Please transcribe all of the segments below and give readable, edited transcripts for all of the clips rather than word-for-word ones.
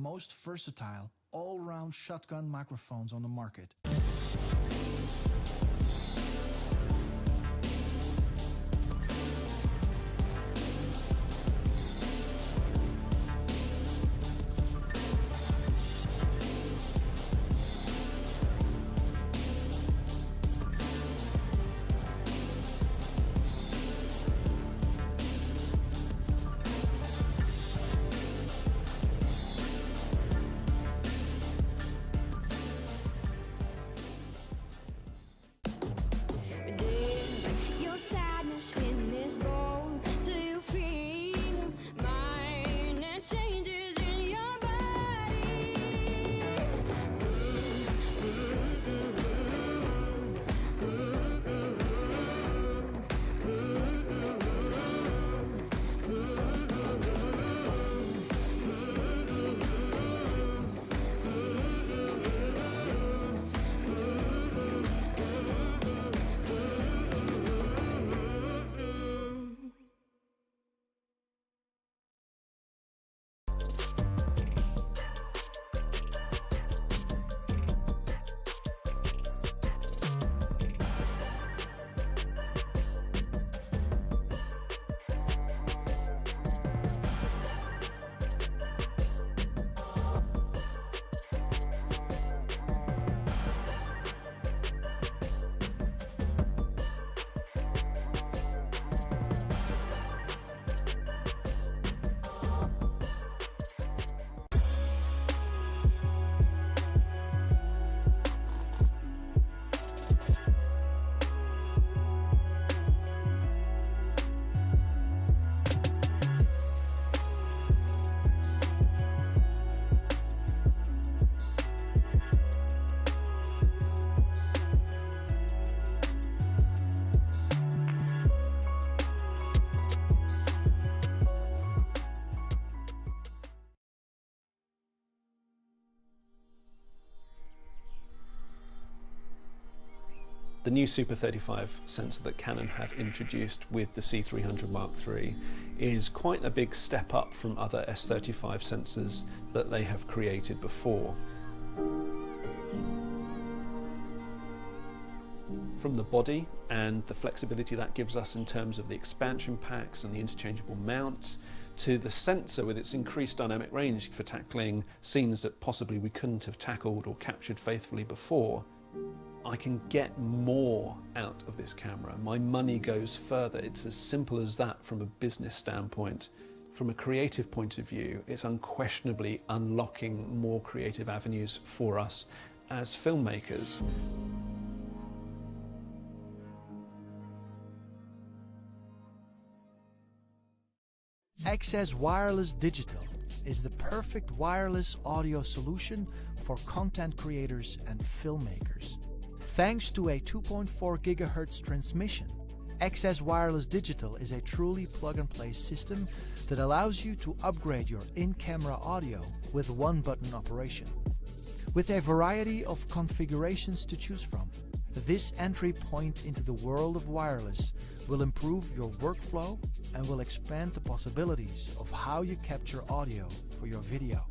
most versatile, all-round shotgun microphones on the market. The new Super 35 sensor that Canon have introduced with the C300 III is quite a big step up from other S35 sensors that they have created before. From the body and the flexibility that gives us in terms of the expansion packs and the interchangeable mount, to the sensor with its increased dynamic range for tackling scenes that possibly we couldn't have tackled or captured faithfully before, I can get more out of this camera. My money goes further. It's as simple as that from a business standpoint. From a creative point of view, it's unquestionably unlocking more creative avenues for us as filmmakers. XS Wireless Digital is the perfect wireless audio solution for content creators and filmmakers. Thanks to a 2.4 GHz transmission, XS Wireless Digital is a truly plug-and-play system that allows you to upgrade your in-camera audio with one-button operation. With a variety of configurations to choose from, this entry point into the world of wireless will improve your workflow and will expand the possibilities of how you capture audio for your video.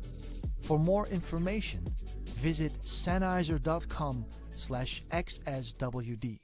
For more information, visit sennheiser.com/XSWD.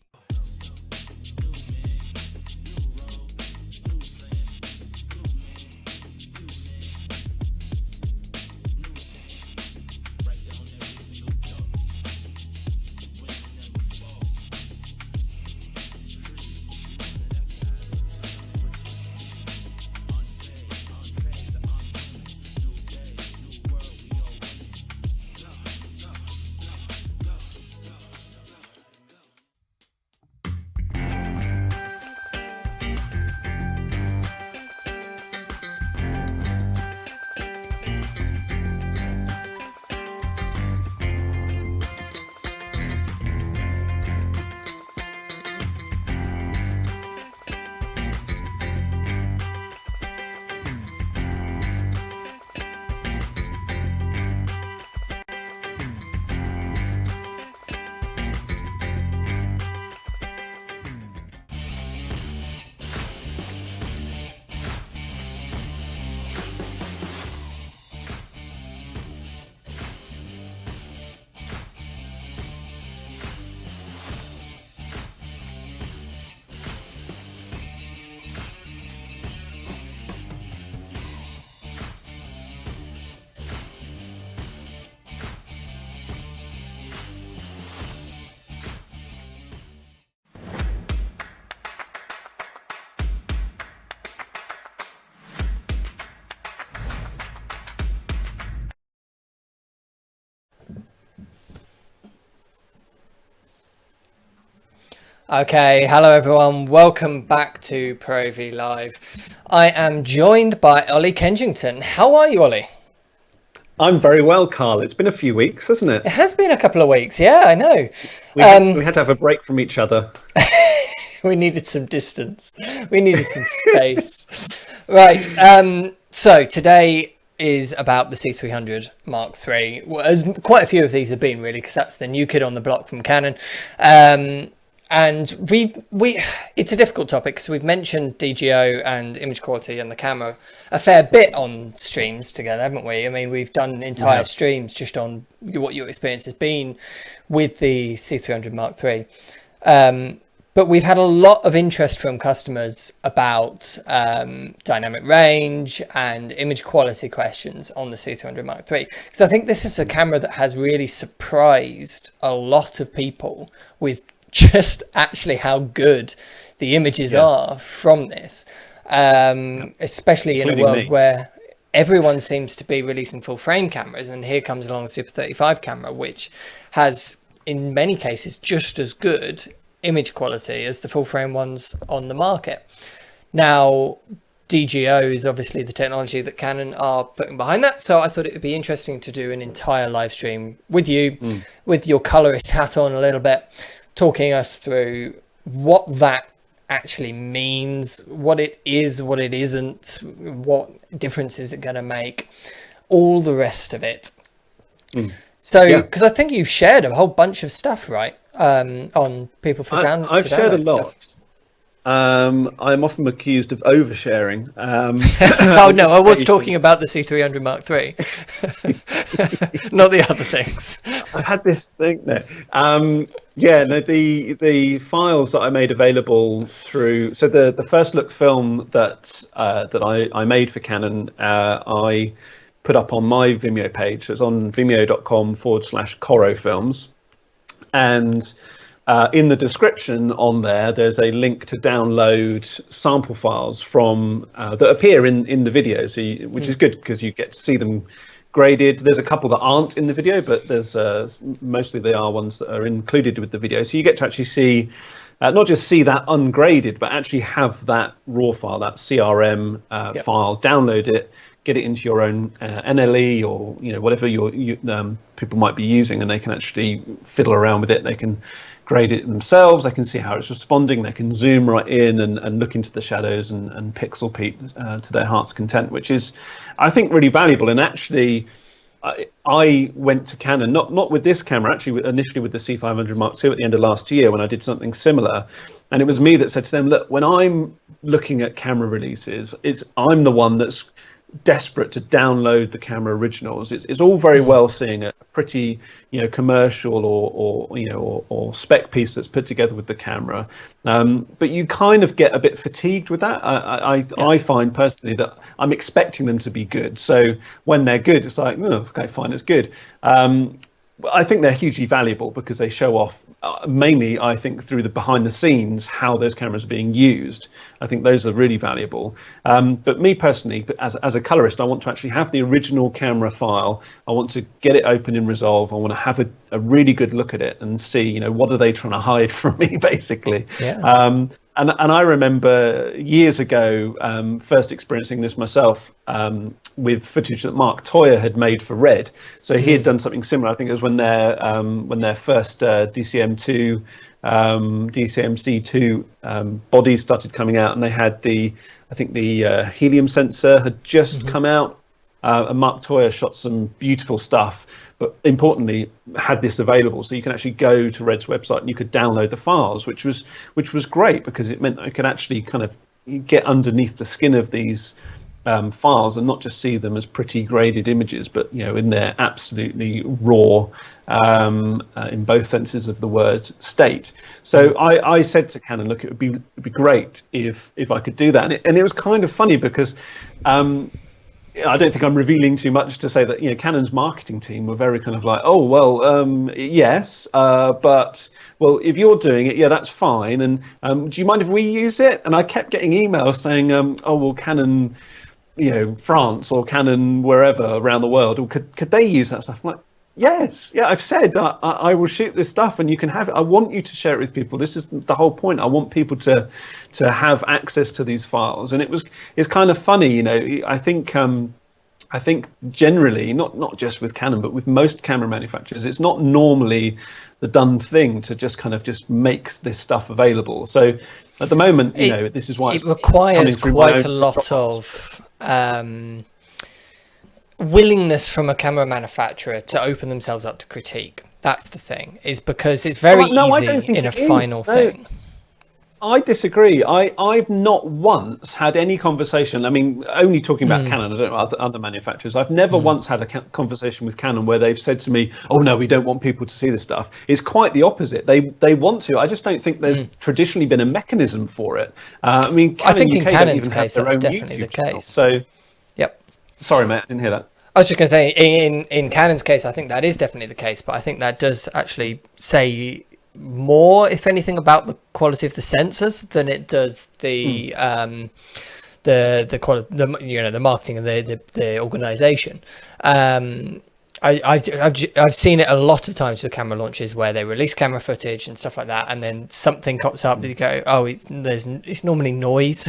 Okay, hello everyone. Welcome back to ProAV Live. I am joined by Ollie Kenchington. How are you, Ollie? I'm very well, Carl. It's been a few weeks, hasn't it? It has been a couple of weeks. Yeah, I know. We had to have a break from each other. We needed some distance. We needed some space. Right. So today is about the C300 Mark III. Well, as quite a few of these have been, really, because that's the new kid on the block from Canon. And it's a difficult topic because we've mentioned DGO and image quality and the camera a fair bit on streams together, haven't we? I mean, we've done entire streams just on what your experience has been with the C300 Mark III. But we've had a lot of interest from customers about dynamic range and image quality questions on the C300 Mark III. Because I think this is a camera that has really surprised a lot of people with just actually how good the images are from this, especially in a world where everyone seems to be releasing full frame cameras, and here comes along a Super 35 camera which has in many cases just as good image quality as the full frame ones on the market. Now DGO is obviously the technology that Canon are putting behind that, so I thought it would be interesting to do an entire live stream with you with your colorist hat on a little bit, talking us through what that actually means, what it is, what it isn't, what difference is it going to make, all the rest of it. So, because I think you've shared a whole bunch of stuff, right, on people for download. I've shared a lot. I'm often accused of oversharing. Oh no, I was talking about the C300 Mark III, not the other things. I had this thing there. The files that I made available through. So the first look film that I made for Canon, I put up on my Vimeo page. So it's on vimeo.com/Korro Films, and in the description on there, there's a link to download sample files from that appear in the video, which is good because you get to see them graded. There's a couple that aren't in the video, but there's mostly they are ones that are included with the video. So you get to actually see, not just see that ungraded, but actually have that raw file, that CRM file, download it, get it into your own NLE or whatever people might be using, and they can actually fiddle around with it. They can grade it themselves. They can see how it's responding. They can zoom right in and look into the shadows and pixel peep to their heart's content, which is, I think, really valuable. And actually, I went to Canon, not with this camera, actually initially with the C500 Mark II at the end of last year when I did something similar. And it was me that said to them, look, when I'm looking at camera releases, I'm the one that's desperate to download the camera originals. It's all very well seeing a pretty commercial or spec piece that's put together with the camera, but you kind of get a bit fatigued with that. I find personally that I'm expecting them to be good, so when they're good, it's like, oh, okay, fine, it's good. I think they're hugely valuable because they show off mainly, I think, through the behind the scenes how those cameras are being used. I think those are really valuable. But me personally, as a colorist, I want to actually have the original camera file. I want to get it open in Resolve. I want to have a really good look at it and see, what are they trying to hide from me, basically. And I remember years ago first experiencing this myself with footage that Mark Toyer had made for Red. So he had done something similar. I think it was when their first DCM2, DCM-C2 bodies started coming out, and they had the helium sensor had just come out, and Mark Toyer shot some beautiful stuff. But importantly, had this available, so you can actually go to Red's website and you could download the files, which was great because it meant I could actually kind of get underneath the skin of these files and not just see them as pretty graded images, but in their absolutely raw, in both senses of the word, state. So I said to Canon, look, it would be great if I could do that, and it was kind of funny because. I don't think I'm revealing too much to say that Canon's marketing team were very kind of like, oh well, yes, but well, if you're doing it, yeah, that's fine. And do you mind if we use it? And I kept getting emails saying, oh well, Canon, France or Canon wherever around the world, or could they use that stuff? I'm like, Yes, yeah, I've said I will shoot this stuff and you can have it. I want you to share it with people. This is the whole point. I want people to have access to these files. And it's kind of funny, you know. I think generally, not just with Canon, but with most camera manufacturers, it's not normally the done thing to just kind of just make this stuff available. So at the moment, you know, this is why it requires quite a lot of willingness from a camera manufacturer to open themselves up to critique. That's the thing, is because it's very easy in a final thing. I disagree. I've not once had any conversation. I mean, only talking about Canon. I don't know other manufacturers. I've never once had a conversation with Canon where they've said to me, "Oh no, we don't want people to see this stuff." It's quite the opposite. They want to. I just don't think there's traditionally been a mechanism for it. I mean, Canon I think UK in Canon's don't even case, have their that's own definitely YouTube the channel. case. So, Yep. Sorry, mate, I didn't hear that. I was just going to say, in Canon's case, I think that is definitely the case, but I think that does actually say more, if anything, about the quality of the sensors than it does the quality, the marketing and the organization. I've seen it a lot of times with camera launches where they release camera footage and stuff like that, and then something pops up that you go, oh, it's normally noise,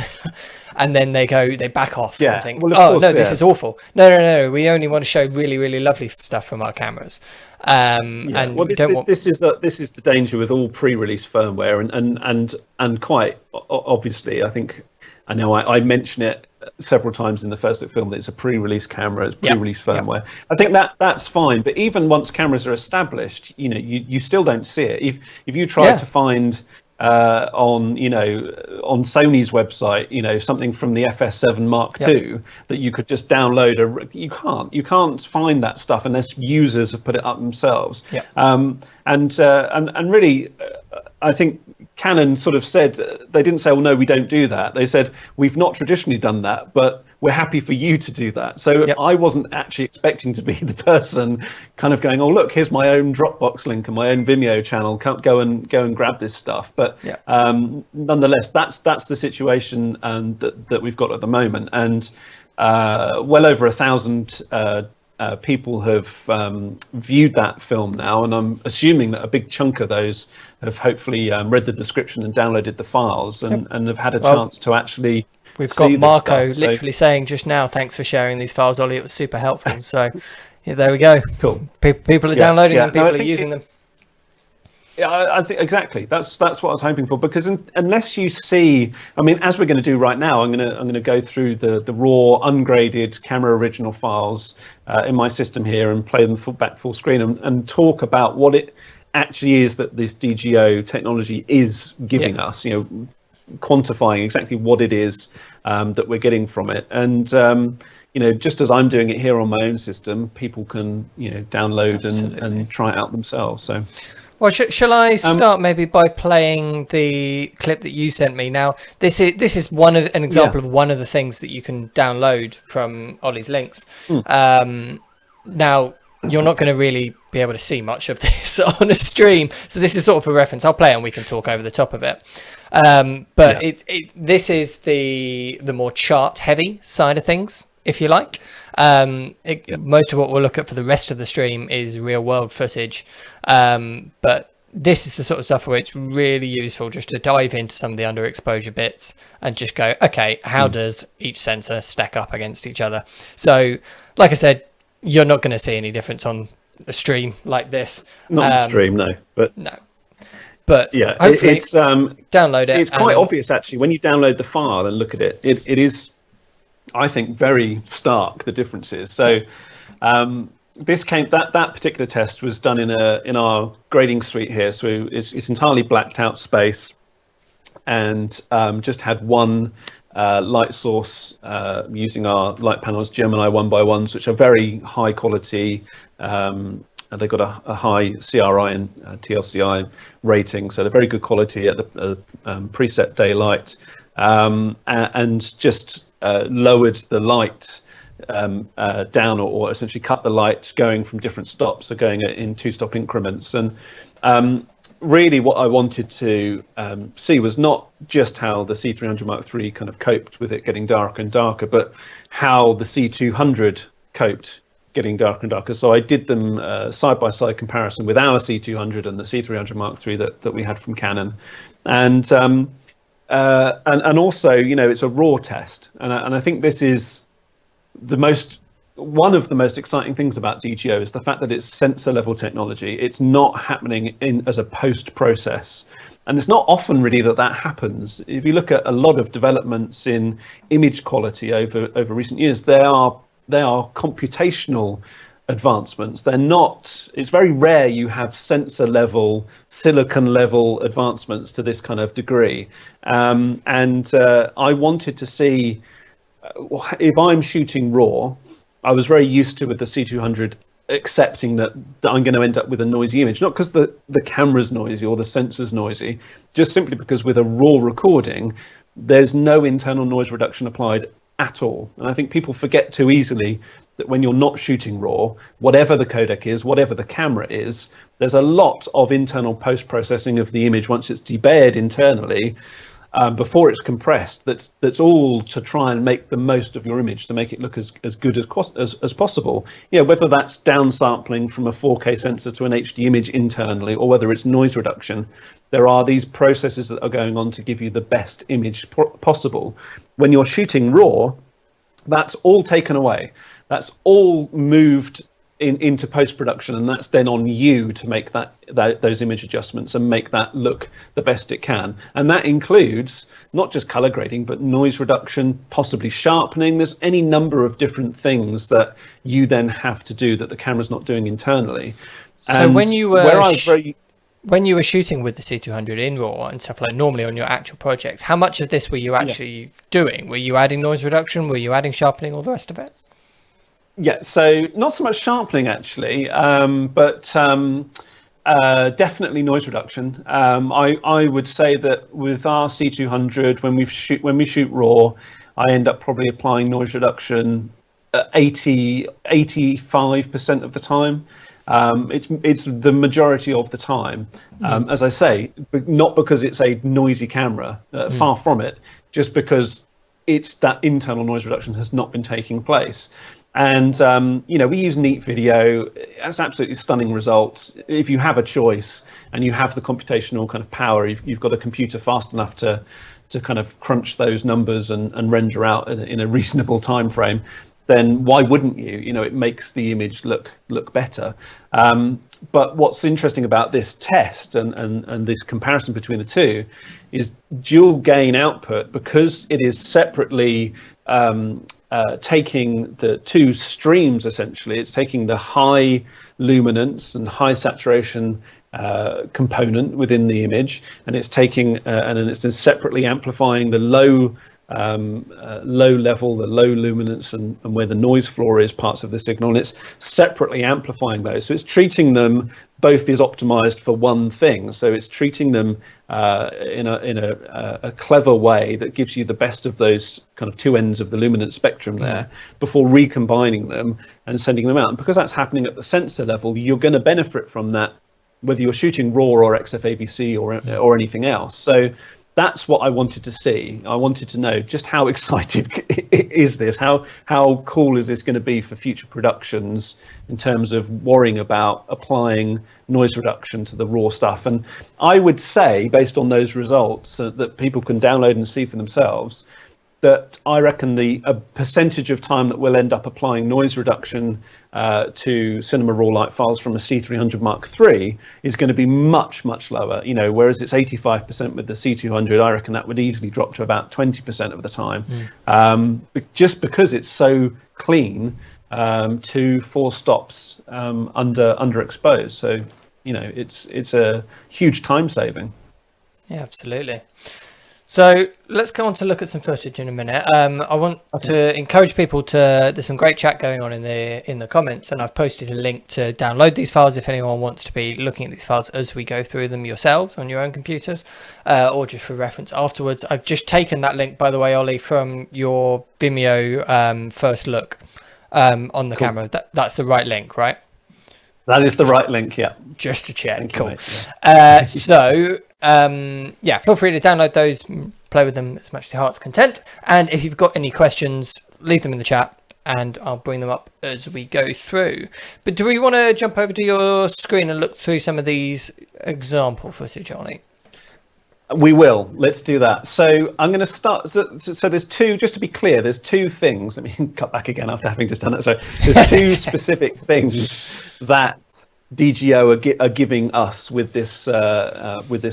and then they back off and think, this is awful. No, we only want to show really, really lovely stuff from our cameras. And well, we don't want... this is the danger with all pre-release firmware, and quite obviously, I think I know I mention it several times in the first look film that it's a pre-release camera, it's pre-release firmware. I think that's fine, but even once cameras are established, you know, you still don't see it. If you try to find on Sony's website, you know, something from the FS7 Mark II that you could just download, you can't find that stuff unless users have put it up themselves. And really, I think Canon sort of said, they didn't say, well, no, we don't do that. They said, we've not traditionally done that, but we're happy for you to do that. So I wasn't actually expecting to be the person kind of going, oh, look, here's my own Dropbox link and my own Vimeo channel. Can't go and grab this stuff. But nonetheless, that's the situation that we've got at the moment. And well over 1,000 people have viewed that film now, and I'm assuming that a big chunk of those have hopefully read the description and downloaded the files and have had a chance to actually We've got Marco literally saying just now, thanks for sharing these files, Ollie, it was super helpful. So there we go. Cool. People are downloading them, people are using them. Yeah, I think exactly. That's what I was hoping for, because unless you see, I mean, as we're going to do right now, I'm going to go through the raw, ungraded camera original files in my system here and play them back full screen and talk about what it actually is that this DGO technology is giving us. You know, quantifying exactly what it is that we're getting from it, and you know, just as I'm doing it here on my own system, people can, you know, download and try it out themselves. So. Well, shall I start maybe by playing the clip that you sent me? Now, this is an example of one of the things that you can download from Ollie's links. Now, you're not going to really be able to see much of this on a stream, so this is sort of a reference. I'll play it and we can talk over the top of it. But this is the more chart-heavy side of things, if you like. Most of what we'll look at for the rest of the stream is real-world footage, but this is the sort of stuff where it's really useful just to dive into some of the underexposure bits and just go, okay, how does each sensor stack up against each other? So, like I said, you're not going to see any difference on a stream like this. Not on stream, no. But no. But yeah, hopefully it's download it. It's quite obvious actually when you download the file and look at it. It is, I think, very stark, the differences. So this that particular test was done in our grading suite here. So it's entirely blacked out space, and just had one light source using our light panels, Gemini 1x1s, which are very high quality. They've got a high CRI and TLCI rating, so they're very good quality at the preset daylight, and just lowered the light down, or essentially cut the light going from different stops, so going in 2-stop increments. And really what I wanted to see was not just how the C300 Mark III kind of coped with it getting darker and darker, but how the C200 coped getting darker and darker. So I did them side-by-side comparison with our C200 and the C300 Mark III that we had from Canon. And also, you know, it's a raw test. And I think this is one of the most exciting things about DGO is the fact that it's sensor level technology. It's not happening as a post process. And it's not often really that happens. If you look at a lot of developments in image quality over recent years, they are computational advancements. They're not. It's very rare you have sensor level, silicon level advancements to this kind of degree. I wanted to see if I'm shooting RAW. I was very used to with the C200 accepting that I'm going to end up with a noisy image, not because the camera's noisy or the sensor's noisy, just simply because with a raw recording, there's no internal noise reduction applied at all. And I think people forget too easily that when you're not shooting RAW, whatever the codec is, whatever the camera is, there's a lot of internal post-processing of the image once it's debayered internally before it's compressed. That's all to try and make the most of your image, to make it look as good as possible. You know, whether that's downsampling from a 4K sensor to an HD image internally, or whether it's noise reduction, there are these processes that are going on to give you the best image possible. When you're shooting RAW, that's all taken away. That's all moved into post-production, and that's then on you to make those image adjustments and make that look the best it can. And that includes not just color grading, but noise reduction, possibly sharpening. There's any number of different things that you then have to do that the camera's not doing internally. So and when you were when you were shooting with the C200 in RAW and stuff, like normally on your actual projects, how much of this were you actually doing? Were you adding noise reduction? Were you adding sharpening, all the rest of it? Yeah, so not so much sharpening actually, but definitely noise reduction. I would say that with our C200, when we shoot RAW, I end up probably applying noise reduction 85% of the time. It's the majority of the time, as I say, not because it's a noisy camera, far from it, just because it's that internal noise reduction has not been taking place. And you know, we use Neat Video. That's absolutely stunning results. If you have a choice and you have the computational kind of power, you've got a computer fast enough to kind of crunch those numbers and render out in a reasonable time frame, then why wouldn't you? You know, it makes the image look better. But what's interesting about this test and this comparison between the two is dual gain output, because it is separately taking the two streams. Essentially, it's taking the high luminance and high saturation component within the image, and it's taking and then it's then separately amplifying the low level, the low luminance, and where the noise floor is parts of the signal, and it's separately amplifying those. So it's treating them both is optimized for one thing. So it's treating them in a clever way that gives you the best of those kind of two ends of the luminance spectrum there before recombining them and sending them out. And because that's happening at the sensor level, you're going to benefit from that, whether you're shooting RAW or XFABC or anything else. So that's what I wanted to see. I wanted to know just how excited is this? How cool is this going to be for future productions in terms of worrying about applying noise reduction to the raw stuff? And I would say, based on those results that people can download and see for themselves, that I reckon a percentage of time that we'll end up applying noise reduction to cinema raw light files from a C300 Mark III is going to be much, much lower. You know, whereas it's 85% with the C200, I reckon that would easily drop to about 20% of the time, just because it's so clean, 2-4 stops underexposed. So, you know, it's a huge time saving. Yeah, absolutely. So let's go on to look at some footage in a minute. I want to encourage people there's some great chat going on in the comments, and I've posted a link to download these files if anyone wants to be looking at these files as we go through them yourselves on your own computers, or just for reference afterwards. I've just taken that link, by the way, Ollie, from your Vimeo first look on the camera. That's the right link, right? That is the right link, yeah. Just to check. Thank cool. You, mate, yeah. Yeah, feel free to download those, play with them as much to your heart's content. And if you've got any questions, leave them in the chat. and I'll bring them up as we go through. But do we want to jump over to your screen and look through some of these example footage, Ollie? We will. Let's do that. So I'm going to start. So there's two, just to be clear, there's two things. Let me cut back again after having just done it. So there's two specific things that DGO are giving us with this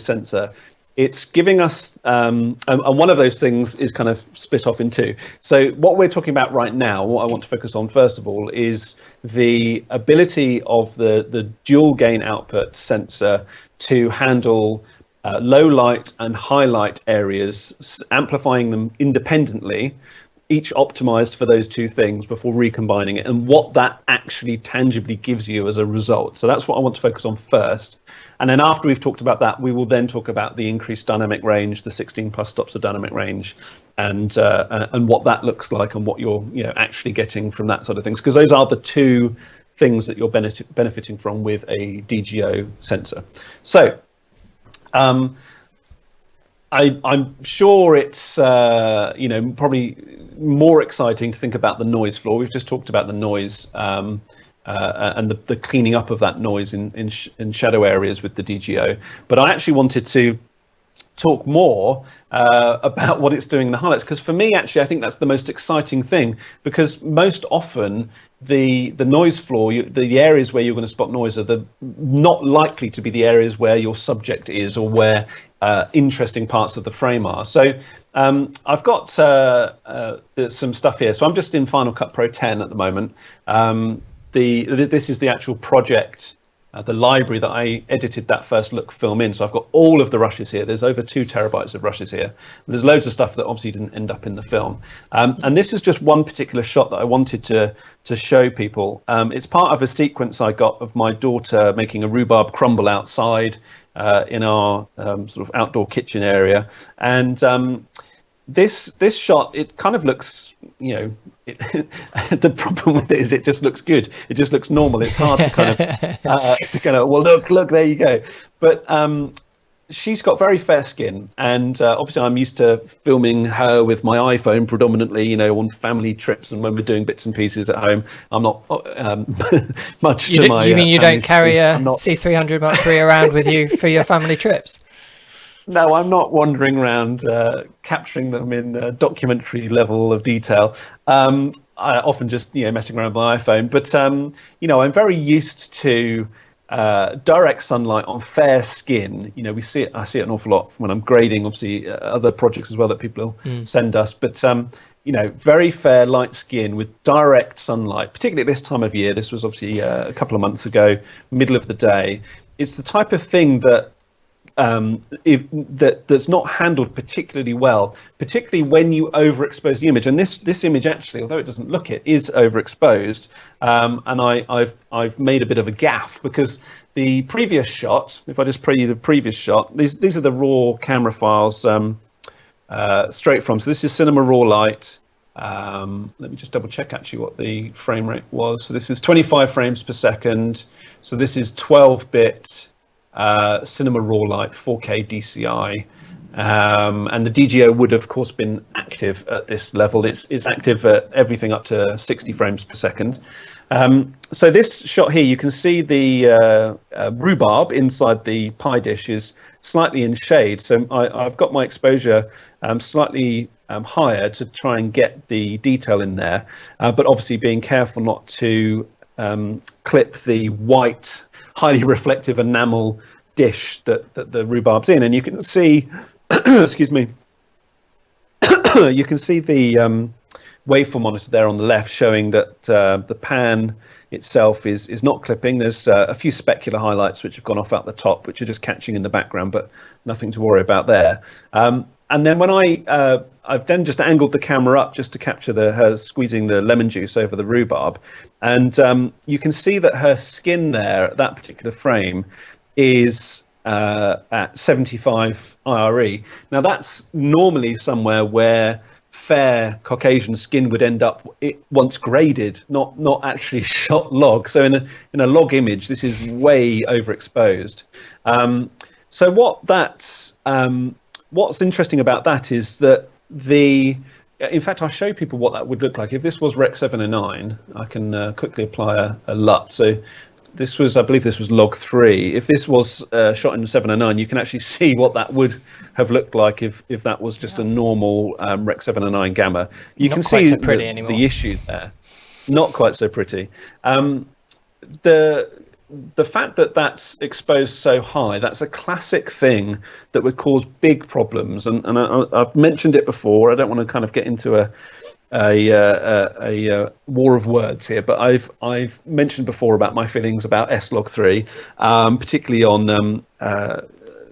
sensor. It's giving us, and one of those things is kind of split off in two. So what we're talking about right now, what I want to focus on first of all, is the ability of the dual gain output sensor to handle low light and high light areas, amplifying them independently, each optimized for those two things before recombining it, and what that actually tangibly gives you as a result. So that's what I want to focus on first. And then after we've talked about that, we will then talk about the increased dynamic range, the 16 plus stops of dynamic range, and what that looks like, and what you're actually getting from that sort of things, because those are the two things that you're benefiting from with a DGO sensor. So I'm sure it's probably more exciting to think about the noise floor. We've just talked about the noise and the cleaning up of that noise in shadow areas with the DGO. But I actually wanted to talk more about what it's doing in the highlights, because for me, actually, I think that's the most exciting thing, because most often the noise floor, the areas where you're going to spot noise are not likely to be the areas where your subject is, or where interesting parts of the frame are. So I've got some stuff here. So I'm just in Final Cut Pro 10 at the moment. This is the actual project, the library that I edited that first look film in. So I've got all of the rushes here. There's over 2 terabytes of rushes here. And there's loads of stuff that obviously didn't end up in the film. And this is just one particular shot that I wanted to show people. It's part of a sequence I got of my daughter making a rhubarb crumble outside in our sort of outdoor kitchen area. And this shot, it kind of looks, the problem with it is it just looks good. It just looks normal. It's hard to kind of well, look, there you go. But she's got very fair skin, and obviously I'm used to filming her with my iPhone predominantly, on family trips, and when we're doing bits and pieces at home. I'm not much to my. You mean you don't carry a C300 Mark III around with you for your family trips? No, I'm not wandering around capturing them in documentary level of detail. I often just messing around with my iPhone. But I'm very used to direct sunlight on fair skin. I see it an awful lot when I'm grading, obviously other projects as well that people send us. But very fair light skin with direct sunlight, particularly at this time of year. This was obviously a couple of months ago, middle of the day. It's the type of thing that that's not handled particularly well, particularly when you overexpose the image. And this image actually, although it doesn't look it, is overexposed. And I've made a bit of a gaffe, because the previous shot, if I just play you the previous shot, these are the raw camera files straight from. So this is Cinema Raw Light. Let me just double check actually what the frame rate was. So this is 25 frames per second. So this is 12-bit. Cinema Raw Light 4K DCI, and the DGO would of course been active at this level. It's active at everything up to 60 frames per second. So this shot here, you can see the rhubarb inside the pie dish is slightly in shade. So I've got my exposure slightly higher to try and get the detail in there, but obviously being careful not to clip the white, highly reflective enamel dish that the rhubarb's in. And you can see, excuse me, you can see the waveform monitor there on the left showing that the pan itself is not clipping. There's a few specular highlights which have gone off at the top, which are just catching in the background, but nothing to worry about there. And then when I've then just angled the camera up just to capture her squeezing the lemon juice over the rhubarb. And you can see that her skin there at that particular frame is at 75 IRE. Now that's normally somewhere where fair Caucasian skin would end up once graded, not actually shot log. So in a log image, this is way overexposed. So what's interesting about that is that the in fact, I'll show people what that would look like. If this was Rec 709, I can quickly apply a LUT. So this was, I believe this was log 3. If this was shot in 709, you can actually see what that would have looked like if that was just a normal Rec 709 gamma. You can see the issue there. Not quite so pretty. The fact that that's exposed so high, that's a classic thing that would cause big problems. And I've mentioned it before. I don't want to kind of get into a war of words here, but I've mentioned before about my feelings about S-Log3, particularly on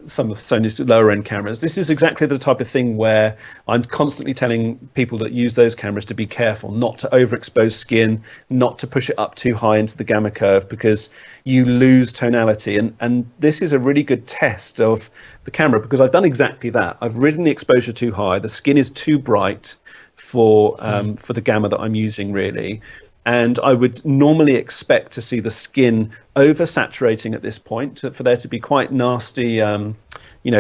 some of Sony's lower end cameras. This is exactly the type of thing where I'm constantly telling people that use those cameras to be careful, not to overexpose skin, not to push it up too high into the gamma curve, because you lose tonality. And this is a really good test of the camera, because I've done exactly that. I've ridden the exposure too high. The skin is too bright for the gamma that I'm using, really. And I would normally expect to see the skin oversaturating at this point, for there to be quite nasty,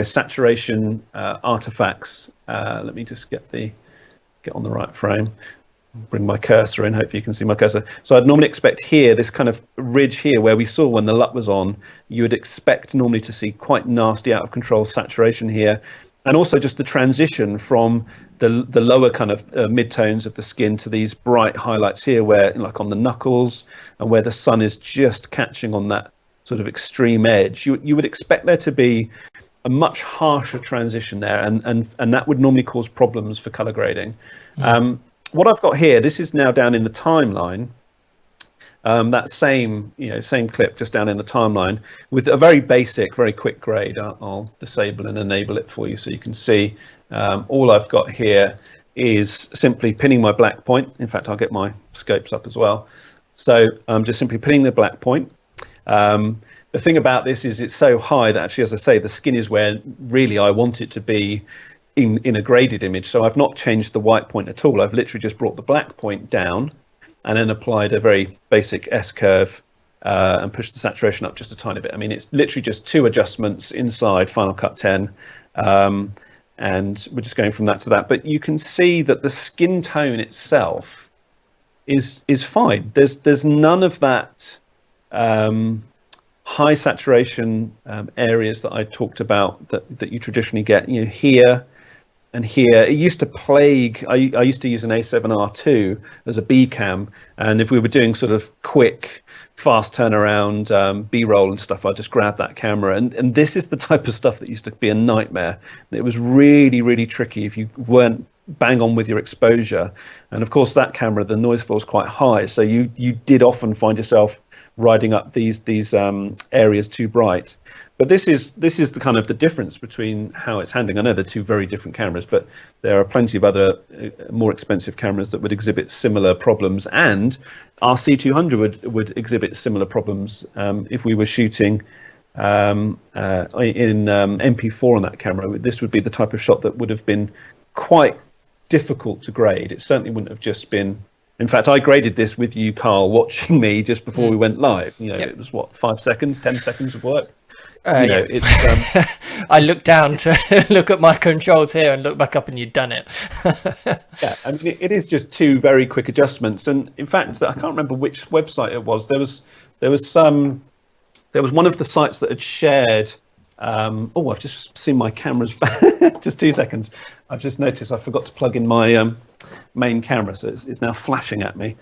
saturation artifacts. Let me just get on the right frame. Bring my cursor in. Hopefully you can see my cursor. So I'd normally expect here, this kind of ridge here where we saw when the LUT was on, you would expect normally to see quite nasty, out of control saturation here. And also just the transition from the lower kind of mid-tones of the skin to these bright highlights here, where, like on the knuckles and where the sun is just catching on that sort of extreme edge. You would expect there to be a much harsher transition there, and that would normally cause problems for color grading. What I've got here, this is now down in the timeline. That same clip just down in the timeline with a very basic, very quick grade. I'll disable and enable it for you so you can see. All I've got here is simply pinning my black point. In fact, I'll get my scopes up as well. So I'm just simply pinning the black point. The thing about this is it's so high that actually, as I say, the skin is where really I want it to be in a graded image. So I've not changed the white point at all. I've literally just brought the black point down and then applied a very basic S-curve and pushed the saturation up just a tiny bit. I mean, it's literally just 2 adjustments inside Final Cut 10. And we're just going from that to that. But you can see that the skin tone itself is fine. There's none of that high saturation areas that I talked about that you traditionally get, here and here. It used to plague. I used to use an A7R II as a B cam, and if we were doing sort of quick, fast turnaround B-roll and stuff, I'd just grab that camera. And this is the type of stuff that used to be a nightmare. It was really, really tricky if you weren't bang on with your exposure. And of course, that camera, the noise floor is quite high, so you did often find yourself riding up these areas too bright. But this is the kind of the difference between how it's handling. I know they're 2 very different cameras, but there are plenty of other more expensive cameras that would exhibit similar problems, and our C200 would exhibit similar problems if we were shooting in MP4 on that camera. This would be the type of shot that would have been quite difficult to grade. It certainly wouldn't have just been. In fact, I graded this with you, Carl, watching me just before we went live. It was what, 5 seconds, 10 seconds of work. It's, I looked down to look at my controls here and look back up, and you'd done it. Yeah, I mean, it is just 2 very quick adjustments. And in fact, I can't remember which website it was. There was one of the sites that had shared. I've just seen my camera's back. Just 2 seconds. I've just noticed I forgot to plug in my main camera, so it's now flashing at me.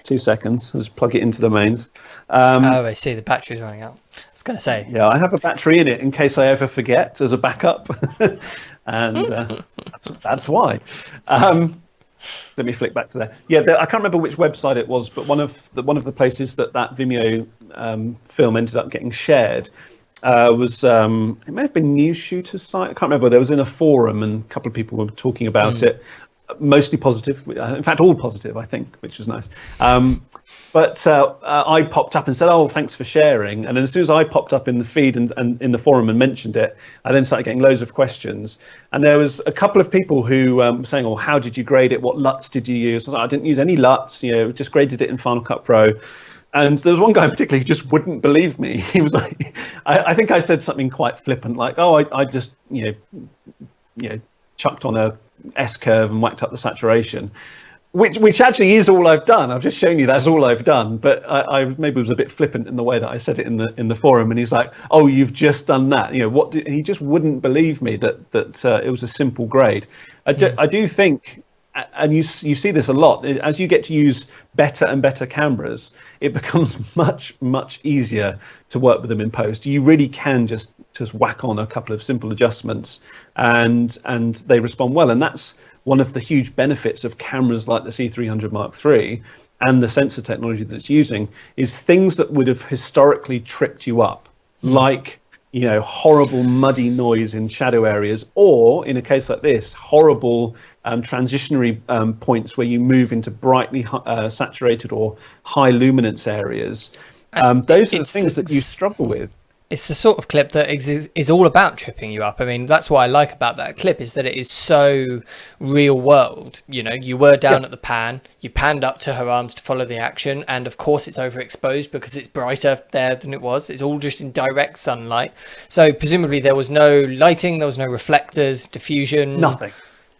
2 seconds. I'll just plug it into the mains. I see. The battery's running out. I was going to say. Yeah, I have a battery in it in case I ever forget as a backup, and that's why. Let me flick back to there. Yeah, I can't remember which website it was, but one of the places that Vimeo film ended up getting shared was it may have been News Shooter's site. I can't remember. There was in a forum, and a couple of people were talking about it. Mostly positive, in fact, all positive, I think, which was nice. But I popped up and said, "Oh, thanks for sharing." And then as soon as I popped up in the feed and in the forum and mentioned it, I then started getting loads of questions. And there was a couple of people who were saying, "Oh, how did you grade it? What LUTs did you use?" I was like, "I didn't use any LUTs. Just graded it in Final Cut Pro." And there was one guy in particular who just wouldn't believe me. He was like, I think I said something quite flippant, like, "Oh, I just chucked on a S-curve and whacked up the saturation. Which actually is all I've done. I've just shown you that's all I've done. But I maybe was a bit flippant in the way that I said it in the forum. And he's like, "Oh, you've just done that." He just wouldn't believe me that it was a simple grade. I do think, and you see this a lot as you get to use better and better cameras. It becomes much easier to work with them in post. You really can just whack on a couple of simple adjustments, and they respond well. And that's one of the huge benefits of cameras like the C300 Mark III and the sensor technology that it's using is things that would have historically tripped you up, like horrible muddy noise in shadow areas, or in a case like this, horrible transitionary points where you move into brightly saturated or high luminance areas. Those are the things that you struggle with. It's the sort of clip that is all about tripping you up. I mean, that's what I like about that clip, is that it is so real world. You were down at the pan, you panned up to her arms to follow the action, and of course it's overexposed because it's brighter there than it was. It's all just in direct sunlight. So presumably there was no lighting, there was no reflectors, diffusion. Nothing.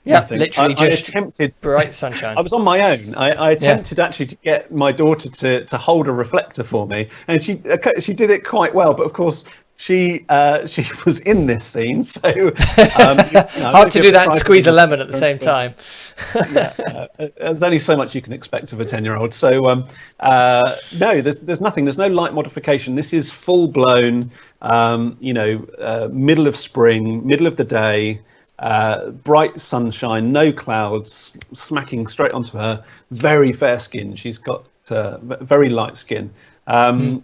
Yeah, Nothing. literally just attempted, bright sunshine. I was on my own. I attempted actually to get my daughter to hold a reflector for me, and she did it quite well. But of course, she was in this scene, so hard to do that and squeeze a lemon at the same time. There's only so much you can expect of a 10-year-old. So no, there's nothing. There's no light modification. This is full blown. Middle of spring, middle of the day. Bright sunshine, no clouds, smacking straight onto her very fair skin. She's got very light skin. My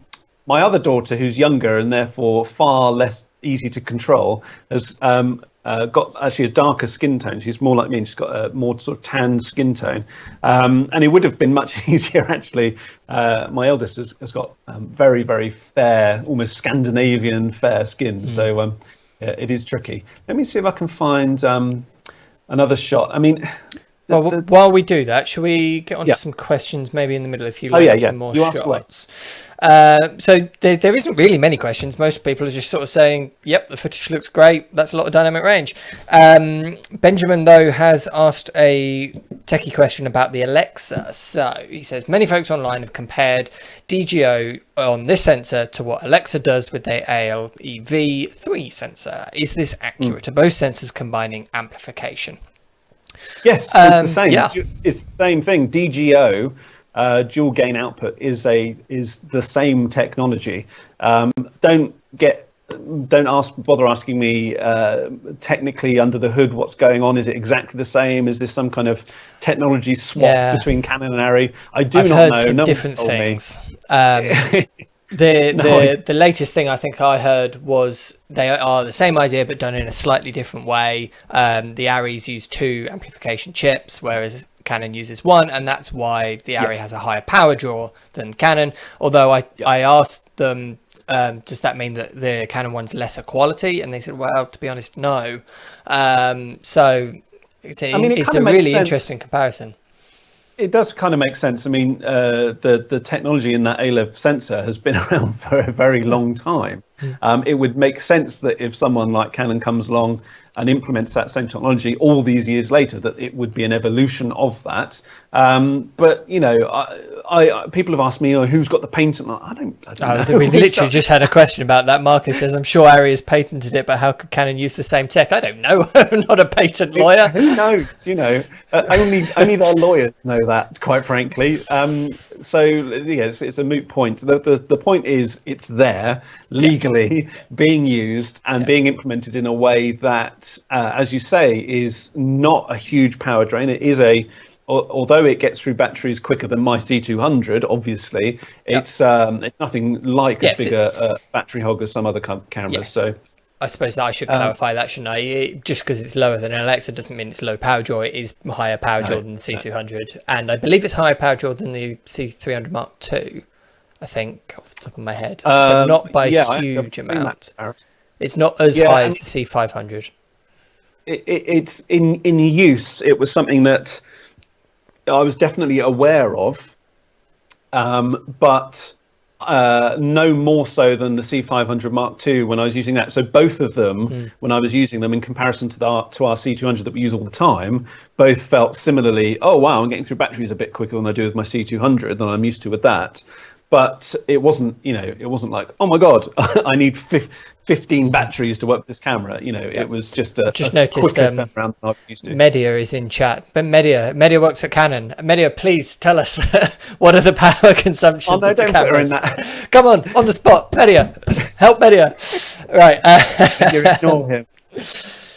other daughter, who's younger and therefore far less easy to control, has got actually a darker skin tone. She's more like me, and she's got a more sort of tan skin tone. And it would have been much easier actually. My eldest has got very, very fair, almost Scandinavian fair skin. So yeah, it is tricky. Let me see if I can find another shot. I mean, while we do that, shall we get on to some questions maybe in the middle if you some more shots? So there isn't really many questions. Most people are just sort of saying, yep, the footage looks great. That's a lot of dynamic range. Benjamin, though, has asked a techie question about the Alexa. So he says, many folks online have compared DGO on this sensor to what Alexa does with their ALEV3 sensor. Is this accurate? Are both sensors combining amplification? Yes, it's the same. Yeah. It's the same thing. DGO, dual gain output, is the same technology. Don't bother asking me technically under the hood what's going on. Is it exactly the same? Is this some kind of technology swap between Canon and Arri? I've not heard know. Some no different things. The latest thing I think I heard was they are the same idea but done in a slightly different way. The Arris use 2 amplification chips, whereas Canon uses 1, and that's why the Arri has a higher power draw than Canon. Although I asked them, does that mean that the Canon one's lesser quality? And they said, well, to be honest, no. So it's a really interesting comparison. It does kind of make sense. I mean, the technology in that ALEV sensor has been around for a very long time. It would make sense that if someone like Canon comes along and implements that same technology all these years later, that it would be an evolution of that. But people have asked me, who's got the patent? I don't know. We've literally just had a question about that. Marcus says, I'm sure Arri has patented it, but how could Canon use the same tech? I don't know. I'm not a patent lawyer. Who knows? Only their lawyers know that, quite frankly. So it's a moot point. The point is it's there legally being used and being implemented in a way that, as you say, is not a huge power drain. It is although it gets through batteries quicker than my C200, obviously, it's nothing like as big a battery hog as some other cameras. Yes. So I suppose that I should clarify that, shouldn't I? Just because it's lower than an Alexa doesn't mean it's low power draw. It is higher power draw than the C200. And I believe it's higher power draw than the C300 Mark II, I think, off the top of my head. But not by a huge amount. It's not as high as the C500. It's in use. It was something that I was definitely aware of, but no more so than the C500 Mark II when I was using that. So both of them, when I was using them in comparison to our C200 that we use all the time, both felt similarly, oh wow, I'm getting through batteries a bit quicker than I do with my C200 than I'm used to with that. But it wasn't, it wasn't like, oh my God, I need 15 batteries to work with this camera. It was just a noticed quicker turnaround than I'm used to. Media is in chat, but Media works at Canon. Media, please tell us what are the power consumptions of the cameras? Put her in that. Come on the spot, Media, help Media. Right. You ignore him.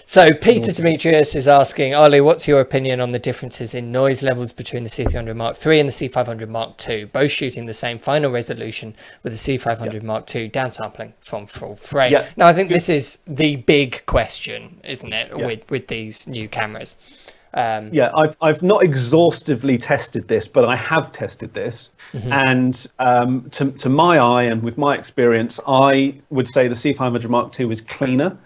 So Peter Demetrius is asking, Ollie, what's your opinion on the differences in noise levels between the C300 Mark III and the C500 Mark II, both shooting the same final resolution with the C500 Mark II downsampling from full frame? Yeah. Now, I think this is the big question, isn't it, with these new cameras? I've not exhaustively tested this, but I have tested this. And to my eye and with my experience, I would say the C500 Mark II is cleaner.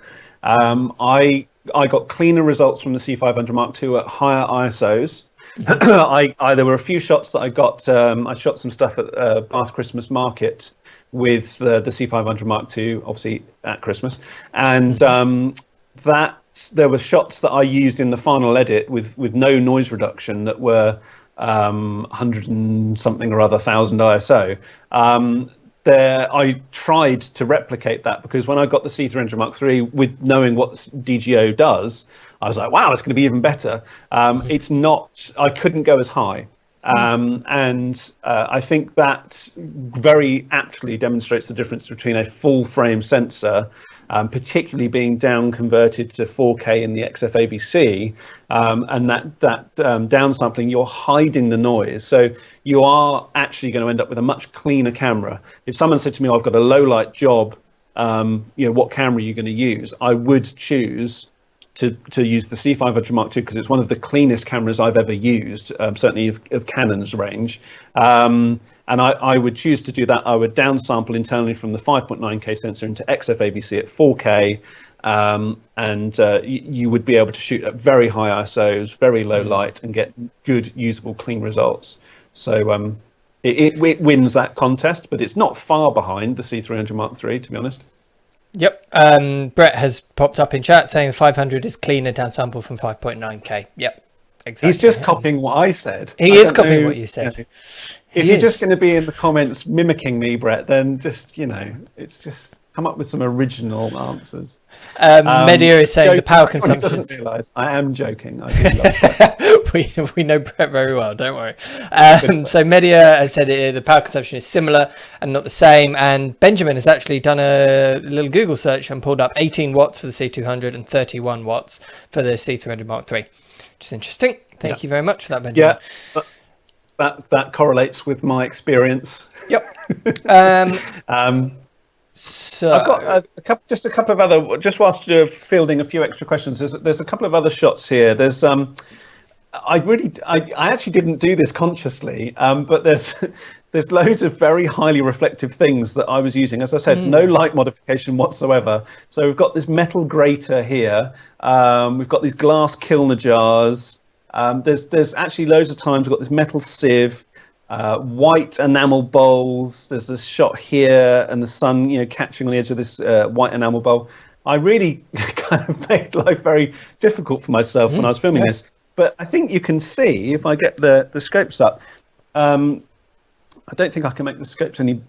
I got cleaner results from the C500 Mark II at higher ISOs. There were a few shots that I got. I shot some stuff at Bath Christmas Market with the C500 Mark II, obviously at Christmas, and that there were shots that I used in the final edit with no noise reduction that were 100 and something or other thousand ISO. I tried to replicate that because when I got the C300 Mark III, with knowing what DGO does, I was like, wow, it's going to be even better. It's not, I couldn't go as high. And I think that very aptly demonstrates the difference between a full frame sensor, particularly being down converted to 4K in the XFABC, and that downsampling, you're hiding the noise. So you are actually going to end up with a much cleaner camera. If someone said to me, oh, I've got a low light job, what camera are you going to use? I would choose to use the C500 Mark II because it's one of the cleanest cameras I've ever used, certainly of Canon's range. And I would choose to do that. I would downsample internally from the 5.9K sensor into XFABC at 4K, and you would be able to shoot at very high ISOs, very low light, and get good, usable, clean results. So it wins that contest, but it's not far behind the C300 Mark III, to be honest. Yep. Brett has popped up in chat saying the 500 is cleaner downsample from 5.9K. Yep. Exactly. He's just copying what I said. He is copying what you said. If you're just going to be in the comments mimicking me, Brett, then just, it's just come up with some original answers. Media is saying joking, the power consumption. Doesn't realise I am joking. I do love that. we know Brett very well, don't worry. So Media has said the power consumption is similar and not the same. And Benjamin has actually done a little Google search and pulled up 18 watts for the C200 and 31 watts for the C300 Mark III, which is interesting. Thank you very much for that, Benjamin. Yeah, that correlates with my experience. Yep. So I've got a couple of other. Just whilst you're fielding a few extra questions, there's a couple of other shots here. There's I actually didn't do this consciously, but there's loads of very highly reflective things that I was using. As I said, no light modification whatsoever. So we've got this metal grater here. We've got these glass Kilner jars. There's actually loads of times we've got this metal sieve. White enamel bowls. There's this shot here, and the sun, catching on the edge of this white enamel bowl. I really kind of made life very difficult for myself when I was filming this. But I think you can see if I get the scopes up. I don't think I can make the scopes any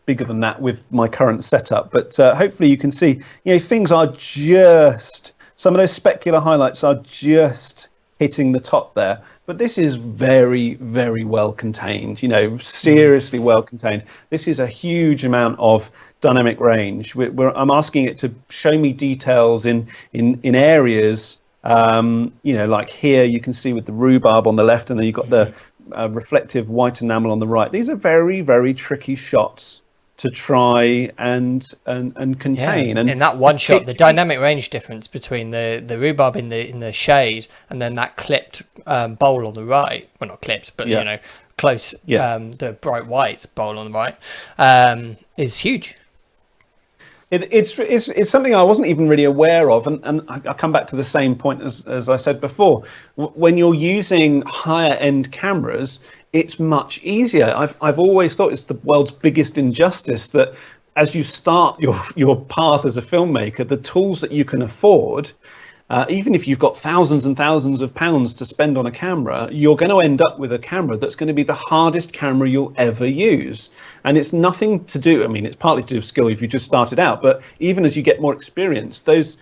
bigger than that with my current setup. But hopefully you can see. Things are just, some of those specular highlights are just hitting the top there. But this is very, very well contained, seriously well contained. This is a huge amount of dynamic range. I'm asking it to show me details in areas, like here you can see with the rhubarb on the left, and then you've got the reflective white enamel on the right. These are very, very tricky shots to try and contain. Yeah. And in that one shot, the dynamic range difference between the rhubarb in the shade and then that clipped bowl on the right, well, not clipped, but close, the bright white bowl on the right, is huge. It's something I wasn't even really aware of, and I come back to the same point as I said before. When you're using higher end cameras, it's much easier. I've always thought it's the world's biggest injustice that as you start your path as a filmmaker, the tools that you can afford, even if you've got thousands and thousands of pounds to spend on a camera, you're going to end up with a camera that's going to be the hardest camera you'll ever use. And it's nothing to do, I mean, it's partly to do with skill if you just started out, but even as you get more experience, those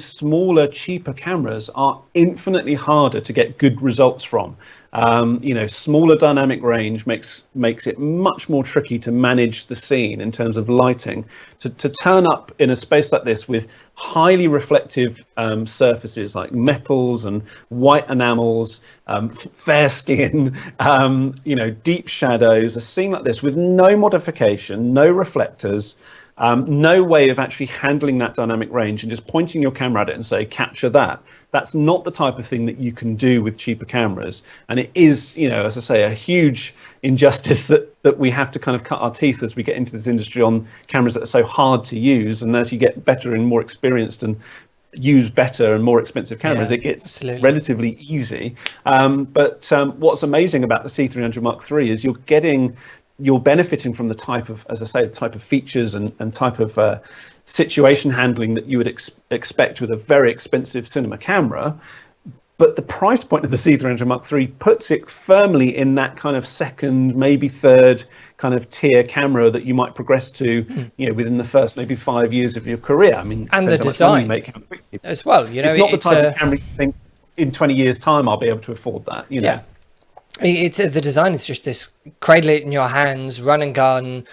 smaller, cheaper cameras are infinitely harder to get good results from. Smaller dynamic range makes it much more tricky to manage the scene in terms of lighting. To turn up in a space like this with highly reflective surfaces like metals and white enamels, fair skin, deep shadows, a scene like this with no modification, no reflectors, no way of actually handling that dynamic range and just pointing your camera at it and say, capture that. That's not the type of thing that you can do with cheaper cameras. And it is, as I say, a huge injustice that we have to kind of cut our teeth as we get into this industry on cameras that are so hard to use. And as you get better and more experienced and use better and more expensive cameras, it gets relatively easy. But what's amazing about the C300 Mark III is you're benefiting from the type of, as I say, the type of features and type of situation handling that you would expect with a very expensive cinema camera. But the price point of the C300 Mark III puts it firmly in that kind of second, maybe third kind of tier camera that you might progress to, within the first maybe 5 years of your career. I mean, and the design as well. It's not the type of camera you think in 20 years' time I'll be able to afford that. Yeah. It's the design is just this cradle it in your hands, run and gun,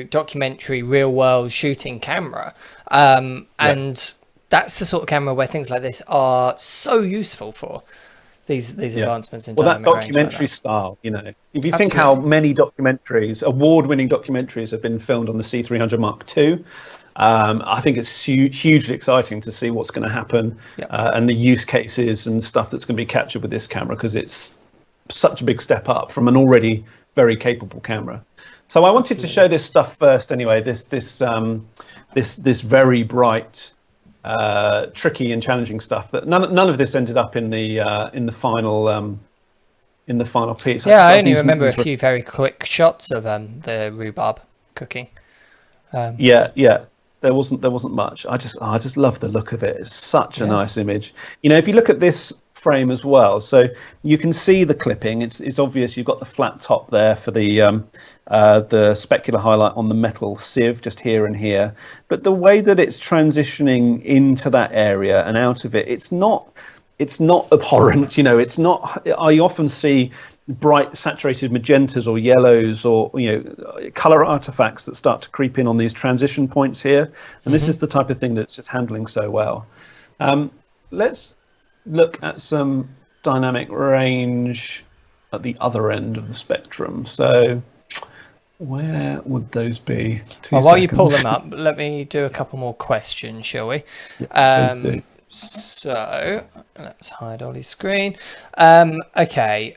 documentary, real world shooting camera. And that's the sort of camera where things like this are so useful for these advancements in dynamic that documentary style, if you think how many documentaries, award-winning documentaries have been filmed on the C300 Mark II, I think it's hugely exciting to see what's going to happen and the use cases and stuff that's going to be captured with this camera, because it's such a big step up from an already very capable camera. So I wanted to show this stuff first anyway, this very bright, tricky and challenging stuff that none of this ended up in the final piece. I only remember a few very quick shots of the rhubarb cooking. There wasn't much. I just love the look of it. It's such a nice image. If you look at this frame as well, so you can see the clipping. It's obvious you've got the flat top there for the specular highlight on the metal sieve just here and here, but the way that it's transitioning into that area and out of it, it's not abhorrent. It's not. I often see bright saturated magentas or yellows or color artifacts that start to creep in on these transition points here, and this is the type of thing that's just handling so well. Let's look at some dynamic range at the other end of the spectrum. So where would those be? While you pull them up, let me do a couple more questions, shall we? Please do. So let's hide Ollie's screen. Okay.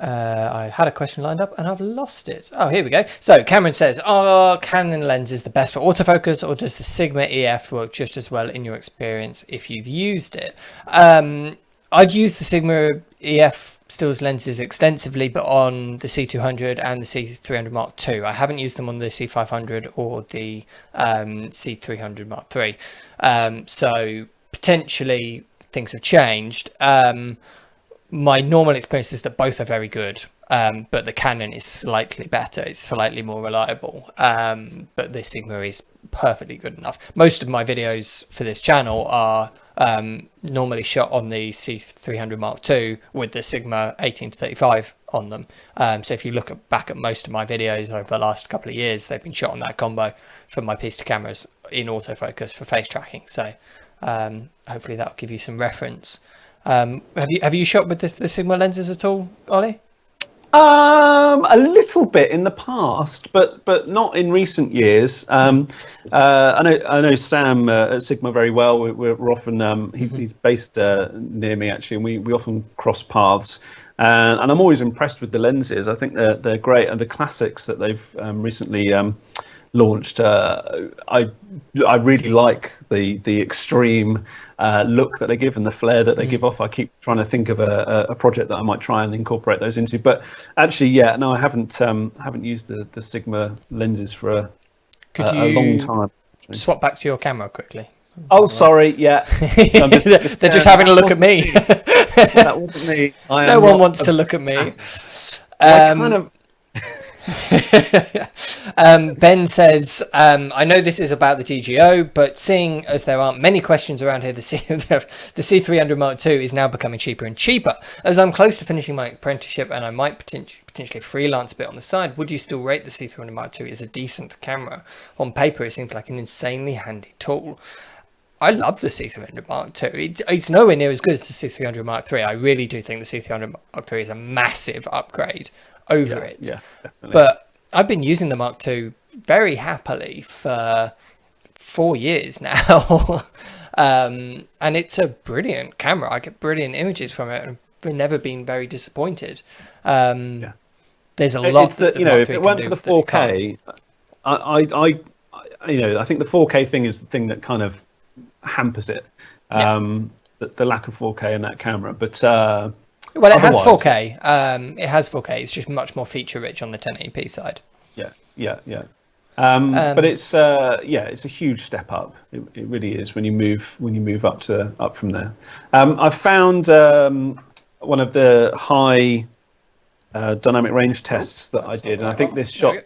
I had a question lined up and I've lost it. Oh, here we go. So Cameron says, are Canon lenses the best for autofocus, or does the Sigma EF work just as well in your experience if you've used it? I've used the Sigma EF stills lenses extensively, but on the C200 and the C300 Mark II. I haven't used them on the C500 or the C300 Mark III. So potentially things have changed. My normal experience is that both are very good, but the Canon is slightly better. It's slightly more reliable, but the Sigma is perfectly good enough. Most of my videos for this channel are normally shot on the C300 Mark II with the Sigma 18-35 on them. So if you look back at most of my videos over the last couple of years, they've been shot on that combo for my piece to cameras in autofocus for face tracking. So hopefully that'll give you some reference. Have you shot with the Sigma lenses at all, Ollie? A little bit in the past, but not in recent years. I know Sam at Sigma very well. We're often he's based near me actually, and we often cross paths. And I'm always impressed with the lenses. I think they're great, and the classics that they've recently launched. I really like the extreme look that they give and the flair that they give off. I keep trying to think of a project that I might try and incorporate those into. But actually, yeah, no, I haven't used the Sigma lenses for a long time. Swap back to your camera quickly? Oh, sorry. Yeah, they're just having a look at me. That wasn't me. No one wants to look at me. Ben says, I know this is about the DGO, but seeing as there aren't many questions around here, the C300 Mark II is now becoming cheaper and cheaper. As I'm close to finishing my apprenticeship and I might potentially freelance a bit on the side, would you still rate the C300 Mark II as a decent camera? On paper, it seems like an insanely handy tool. I love the C300 Mark II. It's nowhere near as good as the C300 Mark III. I really do think the C300 Mark III is a massive upgrade over it. Yeah, definitely. But I've been using the Mark II very happily for 4 years now. And it's a brilliant camera. I get brilliant images from it. I've never been very disappointed. There's a lot that the Mark III if it weren't for the 4K, I think the 4K thing is the thing that kind of hampers it. The lack of 4K in that camera. But well, it has 4K. It has 4K. It's just much more feature rich on the 1080p side. Yeah. But it's it's a huge step up. It really is when you move up from there. I've found one of the high dynamic range tests that I did, and I think this shot.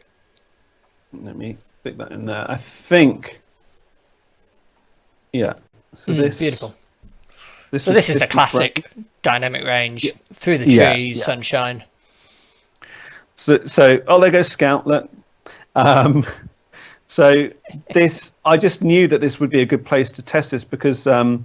Let me stick that in there. I think. Yeah. So beautiful. This is the classic dynamic range through the trees, sunshine. So there goes Scout. Look. So I just knew that this would be a good place to test this because, and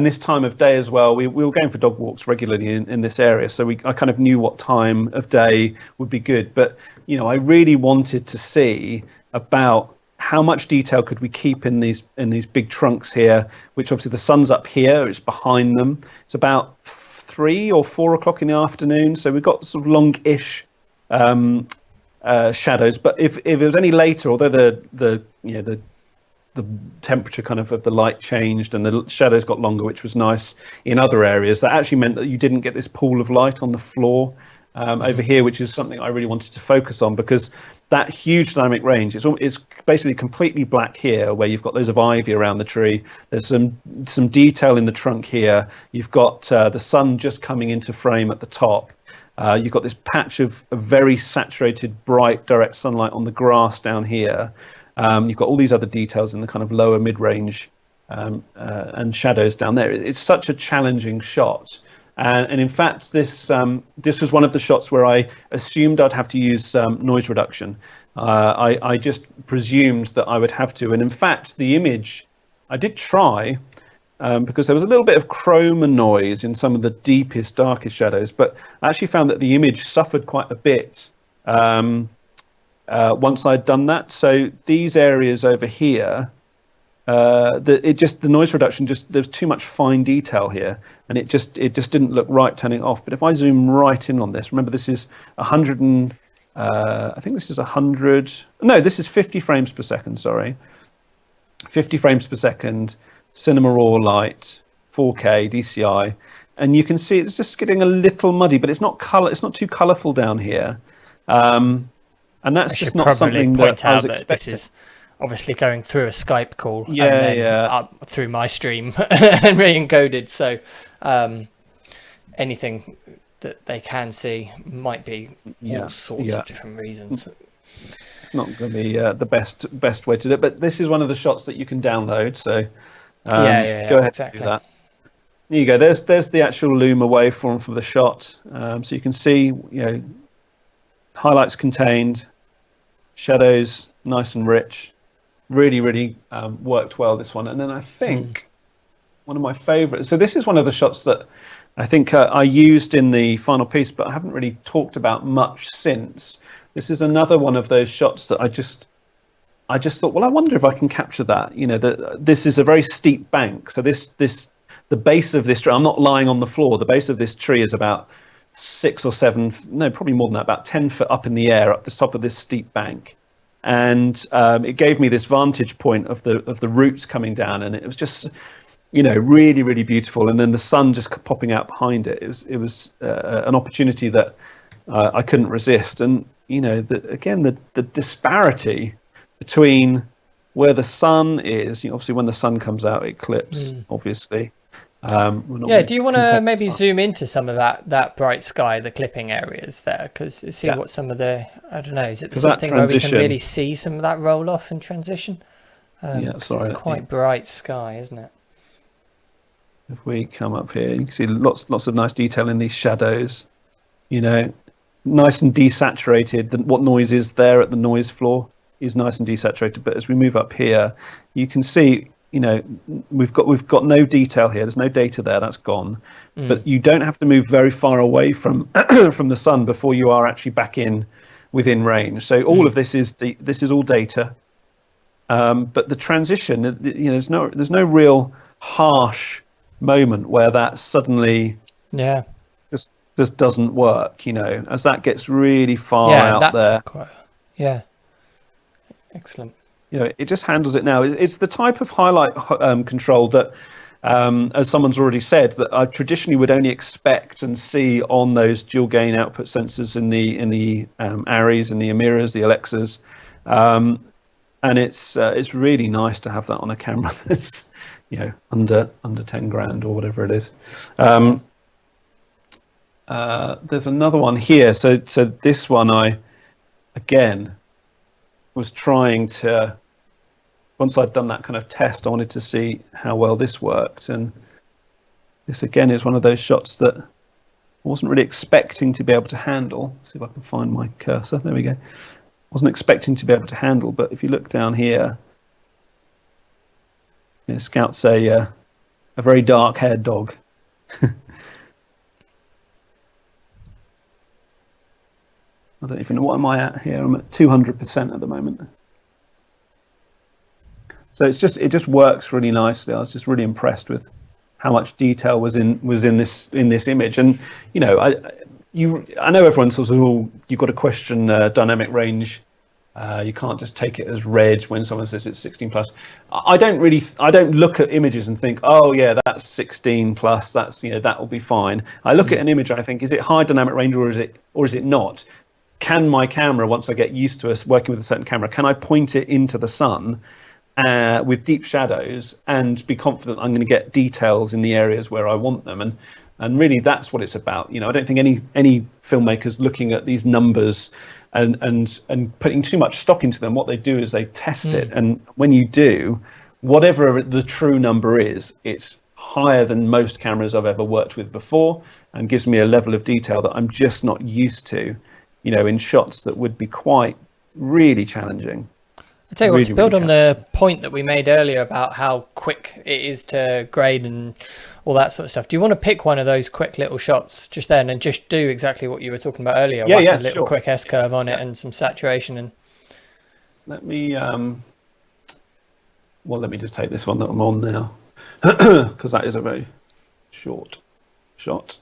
this time of day as well, we were going for dog walks regularly in this area. So I kind of knew what time of day would be good. But, I really wanted to see about how much detail could we keep in these big trunks here, which obviously the sun's up here, it's behind them. It's about 3 or 4 o'clock in the afternoon. So we've got sort of long-ish shadows, but if it was any later, although the temperature kind of the light changed and the shadows got longer, which was nice in other areas, that actually meant that you didn't get this pool of light on the floor over here, which is something I really wanted to focus on, because that huge dynamic range is basically completely black here, where you've got loads of ivy around the tree. There's some detail in the trunk here. You've got the sun just coming into frame at the top. You've got this patch of very saturated, bright, direct sunlight on the grass down here. You've got all these other details in the kind of lower mid-range and shadows down there. It's such a challenging shot. And in fact, this was one of the shots where I assumed I'd have to use noise reduction. I just presumed that I would have to. And in fact, the image, I did try, because there was a little bit of chroma noise in some of the deepest, darkest shadows, but I actually found that the image suffered quite a bit once I'd done that. So these areas over here, the noise reduction, there's too much fine detail here, and it just didn't look right turning it off. But if I zoom right in on this, remember this is 100 and I think this is 100. No, this is 50 frames per second. Sorry, 50 frames per second. Cinema raw light, 4K DCI, and you can see it's just getting a little muddy, but it's not too colourful down here, and that's just not something that I was expecting. This is obviously going through a Skype call, up through my stream and re-encoded. So anything that they can see might be all sorts of different reasons. It's not going to be the best way to do it, but this is one of the shots that you can download. So. Go ahead and do that. There you go. There's the actual Luma waveform for the shot. So you can see, highlights contained, shadows nice and rich. Really, really worked well, this one. And then I think one of my favorites. So this is one of the shots that I think I used in the final piece, but I haven't really talked about much since. This is another one of those shots that I just thought, well, I wonder if I can capture that. This is a very steep bank. So the base of this tree, I'm not lying on the floor. The base of this tree is about 6 or 7, no, probably more than that, about 10 foot up in the air, up the top of this steep bank. and it gave me this vantage point of the roots coming down, and it was just, really, really beautiful. And then the sun just popping out behind it. It was an opportunity that I couldn't resist. And the disparity between where the sun is, obviously when the sun comes out, it clips, obviously. Do you want to maybe zoom into some of that bright sky, the clipping areas there, because see what some of the, I don't know, is it something where we can really see some of that roll off and transition? It's quite bright sky, isn't it? If we come up here, you can see lots of nice detail in these shadows, nice and desaturated. What noise is there at the noise floor is nice and desaturated, but as we move up here, you can see, we've got no detail here. There's no data there. That's gone. But you don't have to move very far away from from the sun before you are actually back within range. So all of this is all data. But the transition, there's no real harsh moment where that suddenly just doesn't work. As that gets really far out there. Excellent. It just handles it now. It's the type of highlight control that, as someone's already said, that I traditionally would only expect and see on those dual gain output sensors in the Arris, in the Amiras, the Alexas, and it's really nice to have that on a camera that's under 10 grand or whatever it is. There's another one here. So this one I again was trying to, once I'd done that kind of test, I wanted to see how well this worked. And this again is one of those shots that I wasn't really expecting to be able to handle. Let's see if I can find my cursor. There we go. Wasn't expecting to be able to handle, but if you look down here, Scout's a very dark-haired dog. I don't even know, what am I at here? I'm at 200% at the moment. So it just works really nicely. I was just really impressed with how much detail was in this image. And I know everyone says, "Oh, you've got to question dynamic range. You can't just take it as read when someone says it's 16 plus." I don't look at images and think, "Oh yeah, that's 16 plus. That's that will be fine." I look at an image and I think, is it high dynamic range or is it not? Can my camera, once I get used to working with a certain camera, can I point it into the sun with deep shadows and be confident I'm going to get details in the areas where I want them? And really, that's what it's about. I don't think any filmmakers looking at these numbers and putting too much stock into them. What they do is they test it, and when you do, whatever the true number is, it's higher than most cameras I've ever worked with before, and gives me a level of detail that I'm just not used to. In shots that would be quite really challenging. I'll tell you what, to build on the point that we made earlier about how quick it is to grade and all that sort of stuff, do you want to pick one of those quick little shots just then and just do exactly what you were talking about earlier? A little quick S-curve on it and some saturation. And let me just take this one that I'm on now, because that is a very short shot.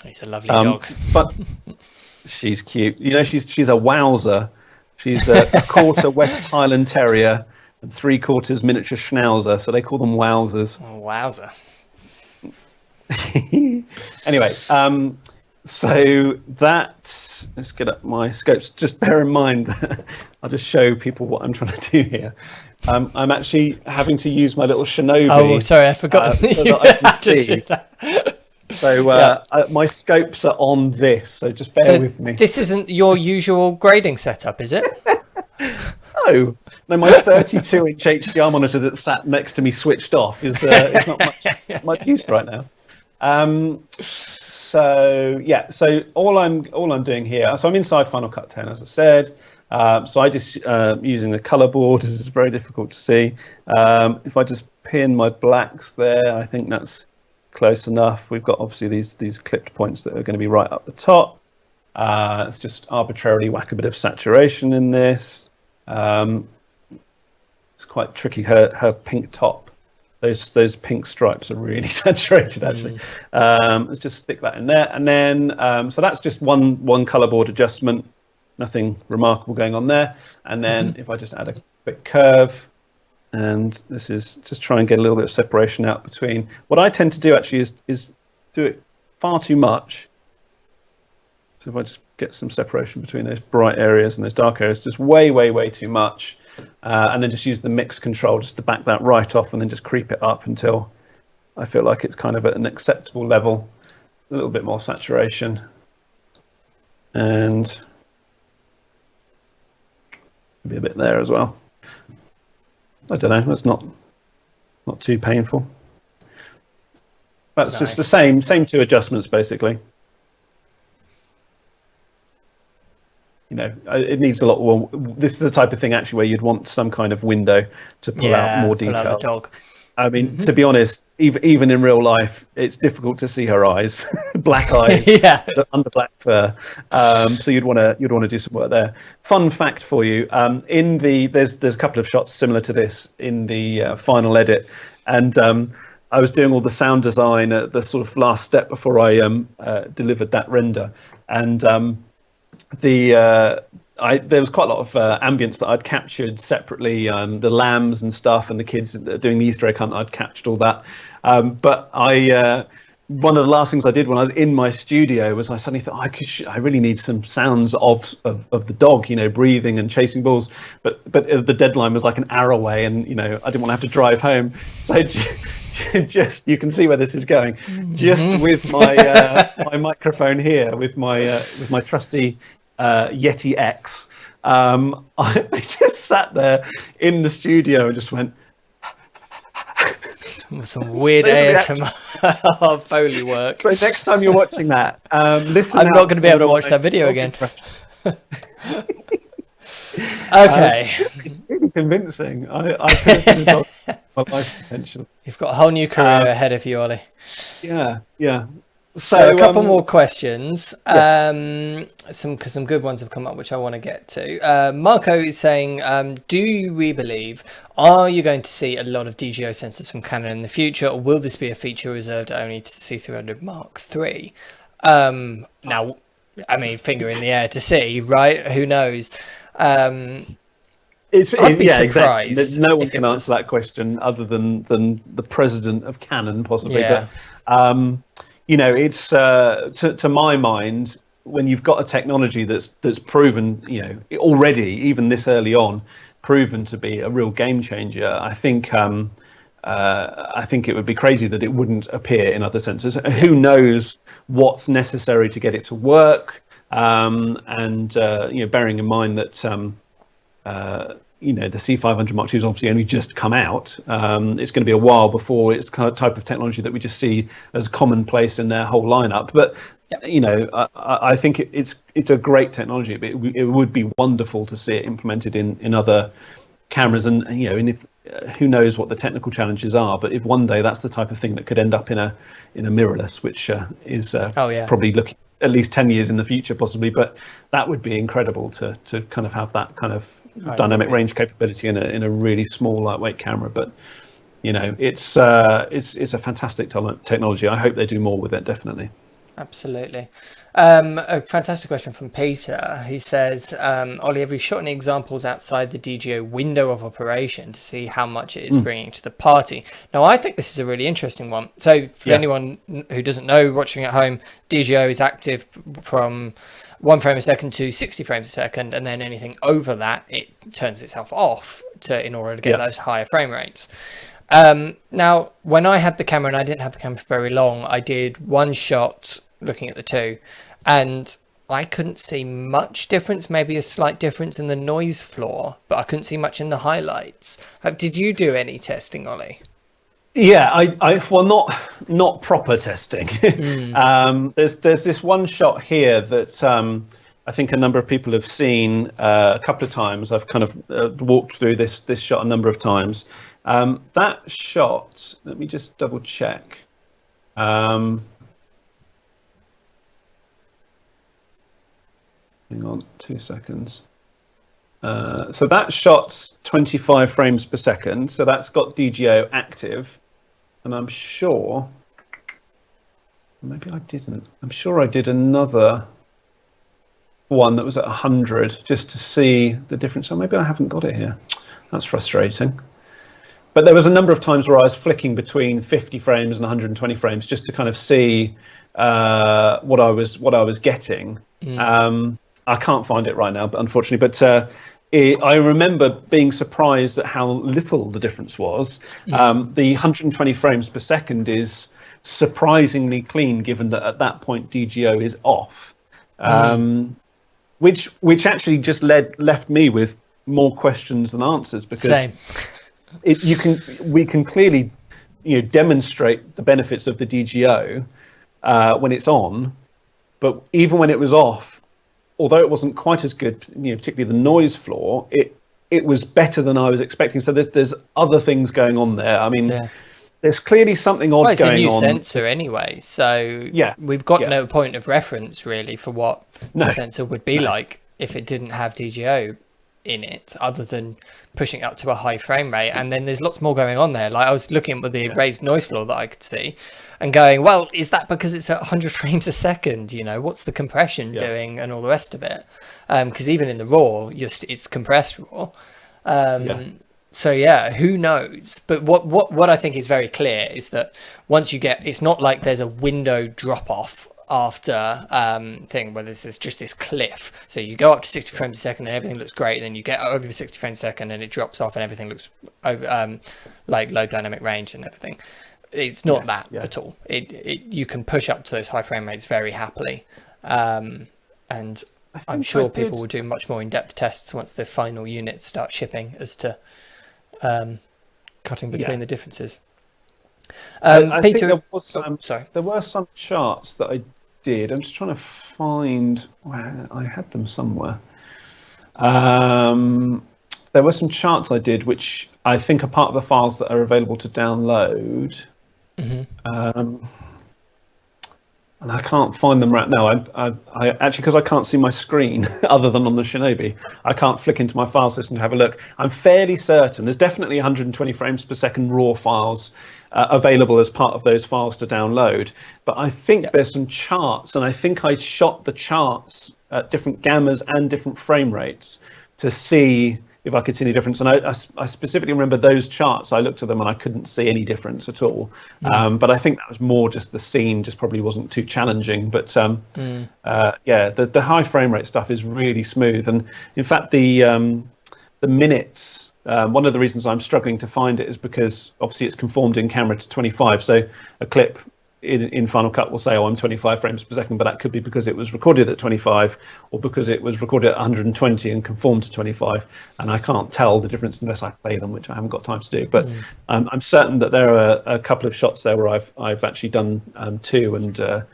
He's a lovely dog. But she's cute. She's a wowzer. She's a quarter West Highland Terrier and 3/4 miniature Schnauzer, so they call them wowzers. Oh, wowzer. Anyway, so let's get up my scopes. Just bear in mind that I'll just show people what I'm trying to do here. I'm actually having to use my little Shinobi. Oh, sorry, I forgot. So that I can see. So my scopes are on this, so just bear with me. This isn't your usual grading setup, is it? No, my 32-inch HDR monitor that sat next to me switched off is not much use right now. So all I'm doing here. So I'm inside Final Cut 10, as I said. So I just using the color board. This is very difficult to see. If I just pin my blacks there, I think that's close enough. We've got obviously these clipped points that are going to be right up the top. Let's just arbitrarily whack a bit of saturation in this. It's quite tricky. Her pink top, those pink stripes are really saturated actually. Let's just stick that in there, and then so that's just one color board adjustment. nothing remarkable going on there. And then if I just add a quick curve, and this is just try and get a little bit of separation out between. What I tend to do actually is do it far too much. So if I just get some separation between those bright areas and those dark areas, just way too much. And then just use the mix control just to back that right off, and then just creep it up until I feel like it's kind of at an acceptable level. A little bit more saturation, and maybe a bit there as well. I don't know, that's not too painful. That's just the same two adjustments basically. You know, it needs a lot. Well, this is the type of thing actually where you'd want some kind of window to pull out more detail. Pull out the dog. I mean, to be honest, even in real life, it's difficult to see her eyes, black eyes, under black fur. So you'd want to do some work there. Fun fact for you: there's a couple of shots similar to this in the final edit, and I was doing all the sound design at the sort of last step before I delivered that render, and there was quite a lot of ambience that I'd captured separately, the lambs and stuff, and the kids doing the Easter egg hunt. I'd captured all that, but one of the last things I did when I was in my studio was I suddenly thought I really need some sounds of the dog, you know, breathing and chasing balls. But the deadline was like an hour away, and you know I didn't want to have to drive home, so. Just you can see where this is going. Just with my my microphone here, with my trusty Yeti X, I just sat there in the studio and just went some weird ASMR Foley work. So next time you're watching that, listen. I'm not going to be able to watch that video again. Okay. It's really convincing. I could have done my life potential. You've got a whole new career ahead of you, Ollie. Yeah. So a couple more questions. Yes. Some good ones have come up, which I want to get to. Marco is saying, do we believe, are you going to see a lot of DGO sensors from Canon in the future, or will this be a feature reserved only to the C300 Mark III? Now, I mean, finger in the air to see, right? Who knows? I'd be surprised. Exactly. No one can answer that question other than the president of Canon, possibly. Yeah. But you know, it's to my mind, when you've got a technology that's proven, you know, already even this early on, proven to be a real game changer. I think it would be crazy that it wouldn't appear in other sensors. Who knows what's necessary to get it to work? And you know, bearing in mind that you know, the C500 Mark II has obviously only just come out. It's going to be a while before it's kind of type of technology that we just see as commonplace in their whole lineup. But you know, I think it's a great technology. It would be wonderful to see it implemented in other cameras, and you know, and if who knows what the technical challenges are. But if one day that's the type of thing that could end up in a mirrorless, which is probably looking at least 10 years in the future, possibly. But that would be incredible to kind of have that kind of dynamic range capability in a really small, lightweight camera. But you know, it's a fantastic technology. I hope they do more with it, definitely. Absolutely. A fantastic question from Peter. He says, Ollie, have you shot any examples outside the DGO window of operation to see how much it is bringing to the party? Now, I think this is a really interesting one. So for anyone who doesn't know, watching at home, DGO is active from 1 frame a second to 60 frames a second, and then anything over that, it turns itself off in order to get those higher frame rates. Now, when I had the camera, and I didn't have the camera for very long, I did one shot looking at the two, and I couldn't see much difference, maybe a slight difference in the noise floor, but I couldn't see much in the highlights. Did you do any testing, Ollie? Yeah, well, not proper testing. There's this one shot here that I think a number of people have seen a couple of times. I've kind of walked through this shot a number of times. That shot, let me just double check. Hang on 2 seconds. So that shot's 25 frames per second. So that's got DGO active. And I'm sure, maybe I didn't. I'm sure I did another. one that was at 100 just to see the difference. Or maybe I haven't got it here. That's frustrating. But there was a number of times where I was flicking between 50 frames and 120 frames just to kind of see what I was getting. I can't find it right now, but unfortunately. But I remember being surprised at how little the difference was. The 120 frames per second is surprisingly clean, given that at that point DGO is off, which actually just left me with more questions than answers, because we can clearly demonstrate the benefits of the DGO when it's on, but even when it was off, although it wasn't quite as good, particularly the noise floor, it was better than I was expecting. So there's other things going on there. I mean, there's clearly something odd going on. It's a new sensor anyway, so we've got no point of reference really for what the sensor would be like if it didn't have DGO in it, other than pushing up to a high frame rate. And then there's lots more going on there. Like I was looking at the raised noise floor that I could see and going, well, is that because it's at 100 frames a second? What's the compression doing and all the rest of it? Because even in the raw, it's compressed raw. So who knows? But what I think is very clear is that once you get, it's not like there's a window drop off after thing where there's just this cliff. So you go up to 60 frames a second and everything looks great, then you get over the 60 frames a second and it drops off and everything looks over, like low dynamic range and everything. It's not that at all. You can push up to those high frame rates very happily, and I'm sure people will do much more in-depth tests once the final units start shipping as to cutting between the differences. I Peter, think there were some charts that I did. I'm just trying to find where I had them somewhere. There were some charts I did, which I think are part of the files that are available to download. And I can't find them right now. I actually, because I can't see my screen other than on the Shinobi, I can't flick into my file system to have a look. I'm fairly certain there's definitely 120 frames per second raw files available as part of those files to download. But I think there's some charts, and I think I shot the charts at different gammas and different frame rates to see if I could see any difference. And I specifically remember those charts. I looked at them and I couldn't see any difference at all. But I think that was more just the scene just probably wasn't too challenging. But the high frame rate stuff is really smooth. And in fact, the minutes, one of the reasons I'm struggling to find it is because obviously it's conformed in camera to 25. So a clip in Final Cut will say, I'm 25 frames per second, but that could be because it was recorded at 25 or because it was recorded at 120 and conformed to 25. And I can't tell the difference unless I play them, which I haven't got time to do. But I'm certain that there are a couple of shots there where I've actually done two, and the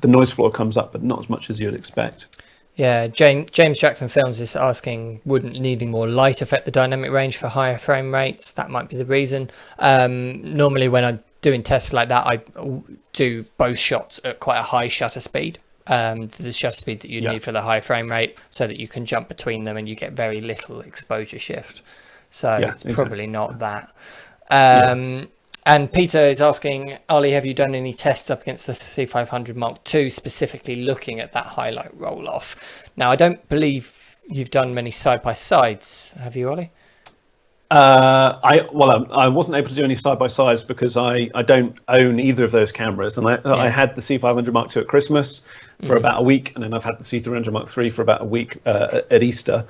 noise floor comes up, but not as much as you'd expect. Yeah, James Jackson Films is asking, wouldn't needing more light affect the dynamic range for higher frame rates? That might be the reason. Normally when I'm doing tests like that, I do both shots at quite a high shutter speed, the shutter speed that you need for the high frame rate, so that you can jump between them and you get very little exposure shift. So it's probably not that. And Peter is asking, Ollie, have you done any tests up against the C500 Mark II, specifically looking at that highlight roll-off? Now, I don't believe you've done many side-by-sides, have you, Ollie? I wasn't able to do any side-by-sides because I don't own either of those cameras. And I had the C500 Mark II at Christmas for about a week, and then I've had the C300 Mark III for about a week at Easter.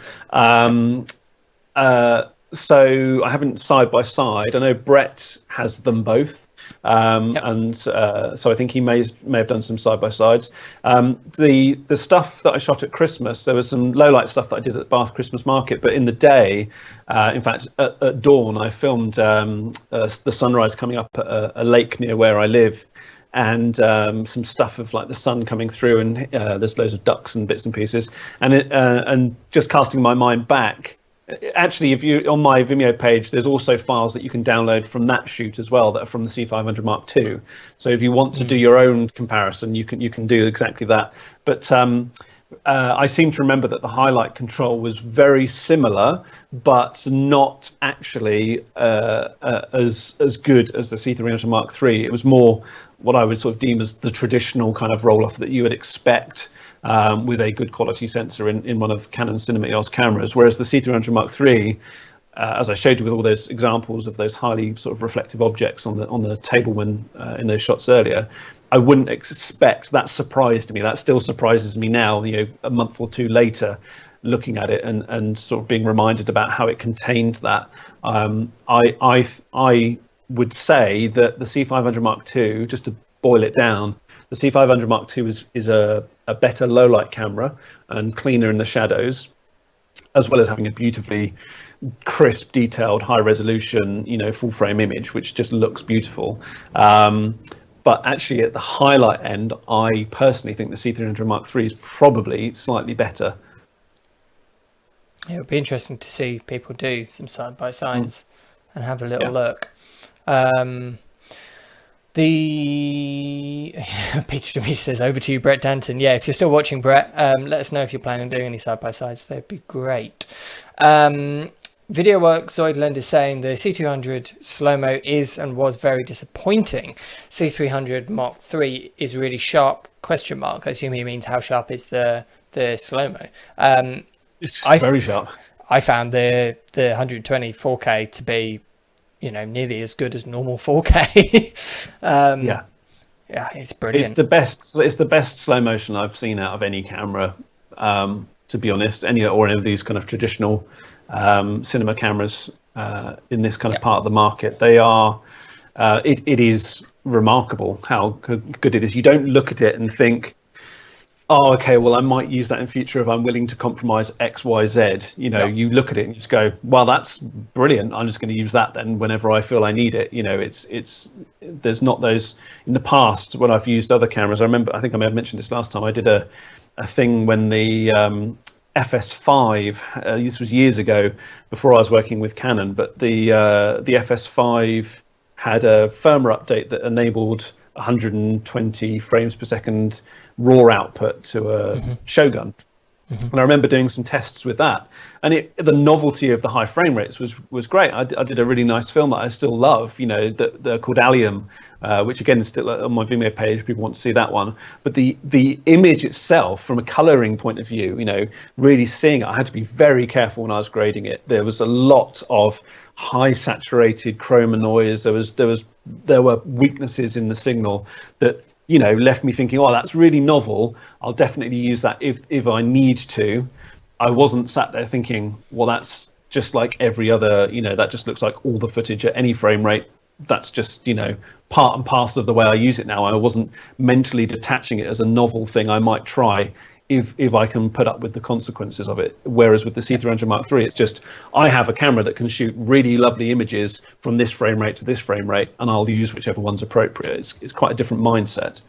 So I haven't side by side. I know Brett has them both, and so I think he may have done some side by sides. The stuff that I shot at Christmas, there was some low light stuff that I did at Bath Christmas Market, but in the day, in fact, at dawn, I filmed the sunrise coming up at a lake near where I live. And some stuff of like the sun coming through, and there's loads of ducks and bits and pieces, and just casting my mind back. Actually, if you on my Vimeo page, there's also files that you can download from that shoot as well that are from the C500 Mark II. So if you want to do your own comparison, you can do exactly that. But I seem to remember that the highlight control was very similar, but not actually as good as the C300 Mark III. It was more what I would sort of deem as the traditional kind of roll-off that you would expect with a good quality sensor in one of Canon Cinema EOS cameras, whereas the C300 Mark III, as I showed you with all those examples of those highly sort of reflective objects on the table when in those shots earlier, I wouldn't expect that. Surprised me. That still surprises me now, a month or two later, looking at it and sort of being reminded about how it contained that. I would say that the C500 Mark II, just to boil it down, the C500 Mark II is a better low light camera and cleaner in the shadows, as well as having a beautifully crisp, detailed, high resolution, full frame image, which just looks beautiful. But actually at the highlight end, I personally think the C300 Mark III is probably slightly better. It would be interesting to see people do some side-by-sides and have a little look. Peter Demise says, over to you, Brett Danton. Yeah, if you're still watching, Brett, let us know if you're planning on doing any side-by-sides. They'd be great. Video Work Zoidland is saying the C200 slow-mo is and was very disappointing. C300 Mark III is really sharp, ? I assume he means how sharp is the slow-mo. It's very sharp. I found the 120 4K to be, nearly as good as normal 4K. Yeah, it's brilliant. It's the best slow motion I've seen out of any camera, to be honest. Any of these kind of traditional cinema cameras in this kind of part of the market. They are. It is remarkable how good it is. You don't look at it and think, oh, okay, well, I might use that in future if I'm willing to compromise X, Y, Z. You look at it and you just go, well, that's brilliant. I'm just going to use that then whenever I feel I need it. There's not those in the past when I've used other cameras. I think I may have mentioned this last time. I did a thing when the FS5, this was years ago before I was working with Canon, but the FS5 had a firmware update that enabled 120 frames per second raw output to a Shogun. And I remember doing some tests with that, and the novelty of the high frame rates was great. I did a really nice film that I still love, they're called Allium, which again is still on my Vimeo page. People want to see that one. But the image itself, from a colouring point of view, really seeing it, I had to be very careful when I was grading it. There was a lot of high saturated chroma noise. There were weaknesses in the signal that left me thinking, oh, that's really novel. I'll definitely use that if I need to. I wasn't sat there thinking, well, that's just like every other, that just looks like all the footage at any frame rate. That's just, part and parcel of the way I use it now. I wasn't mentally detaching it as a novel thing I might try if I can put up with the consequences of it. Whereas with the C300 Mark III, it's just, I have a camera that can shoot really lovely images from this frame rate to this frame rate, and I'll use whichever one's appropriate. It's quite a different mindset.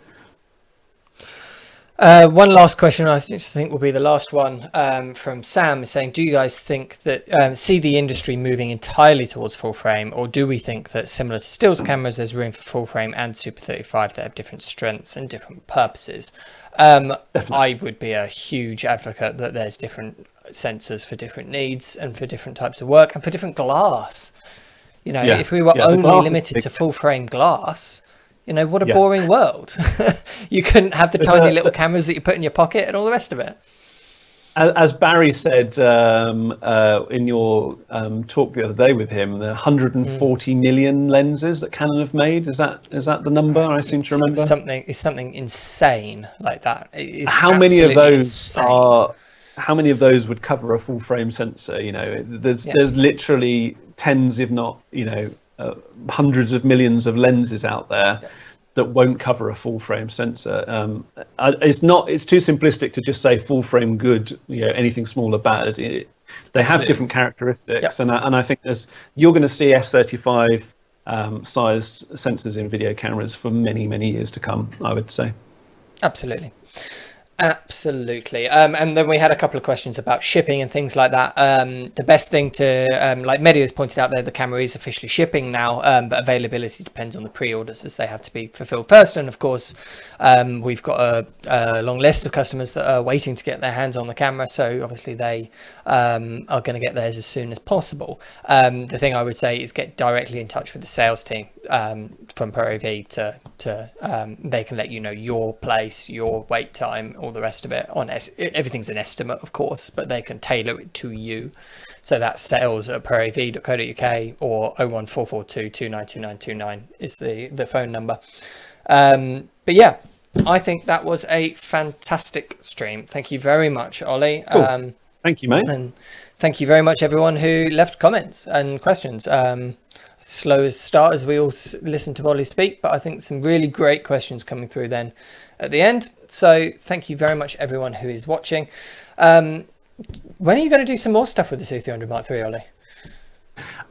One last question, I think will be the last one, from Sam, is saying, do you guys think that see the industry moving entirely towards full frame, or do we think that similar to stills cameras, there's room for full frame and Super 35 that have different strengths and different purposes? I would be a huge advocate that there's different sensors for different needs and for different types of work and for different glass. If we were only limited to full frame glass, what a boring world. You couldn't have the tiny little cameras that you put in your pocket and all the rest of it. As Barry said in your talk the other day with him, the 140 million lenses that Canon have made, is that the number? I seem to remember it's something insane like that. How many of those would cover a full frame sensor? There's literally tens, if not hundreds of millions of lenses out there that won't cover a full frame sensor. It's too simplistic to just say full frame good, anything smaller bad. They have different characteristics, and I think you're going to see f/35 size sensors in video cameras for many, many years to come, I would say. Absolutely. And then we had a couple of questions about shipping and things like that. The best thing to, like Mehdi has pointed out there, the camera is officially shipping now, but availability depends on the pre-orders as they have to be fulfilled first. And of course, we've got a long list of customers that are waiting to get their hands on the camera. So obviously they are going to get theirs as soon as possible. The thing I would say is get directly in touch with the sales team. from ProAV to they can let you know your place, your wait time, all the rest of it. Everything's an estimate, of course, but they can tailor it to you. So that's sales@proav.co.uk or 01442 292929 is the phone number. But yeah, I think that was a fantastic stream. Thank you very much, Ollie. Cool. Thank you, mate. And thank you very much, everyone who left comments and questions. Slow start as we all listen to Ollie speak, but I think some really great questions coming through then at the end. So thank you very much, everyone who is watching. When are you going to do some more stuff with the C300 Mark III, Ollie?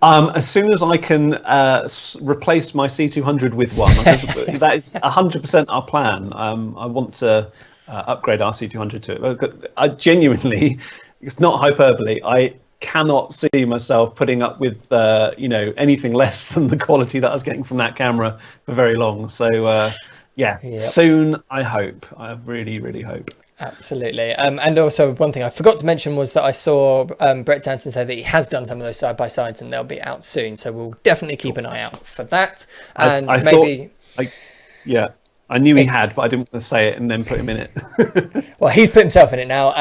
As soon as I can replace my C200 with one. That is 100% our plan. I want to upgrade our C200 to it. I genuinely, it's not hyperbole, I cannot see myself putting up with anything less than the quality that I was getting from that camera for very long. So yeah, yep. Soon, I hope. I really, really hope. Absolutely. And also one thing I forgot to mention was that I saw Brett Danson say that he has done some of those side-by-sides and they'll be out soon. So we'll definitely keep an eye out for that. And I knew he had, but I didn't want to say it and then put him in it. Well, he's put himself in it now.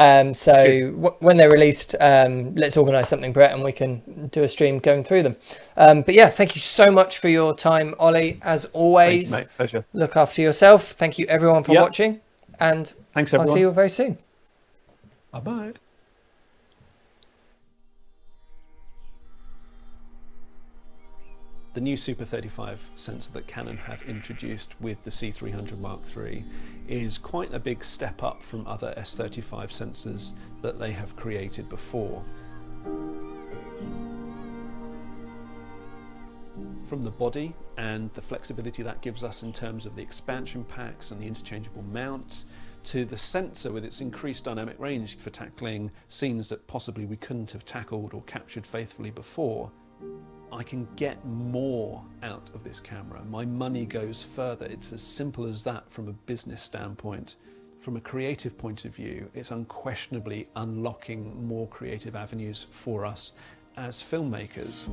When they're released, let's organise something, Brett, and we can do a stream going through them. But yeah, thank you so much for your time, Ollie. As always, thank you, mate. Pleasure. Look after yourself. Thank you, everyone, for watching. And thanks, everyone. I'll see you very soon. Bye-bye. The new Super 35 sensor that Canon have introduced with the C300 Mark III is quite a big step up from other S35 sensors that they have created before. From the body and the flexibility that gives us in terms of the expansion packs and the interchangeable mount, to the sensor with its increased dynamic range for tackling scenes that possibly we couldn't have tackled or captured faithfully before, I can get more out of this camera. My money goes further. It's as simple as that from a business standpoint. From a creative point of view, it's unquestionably unlocking more creative avenues for us as filmmakers.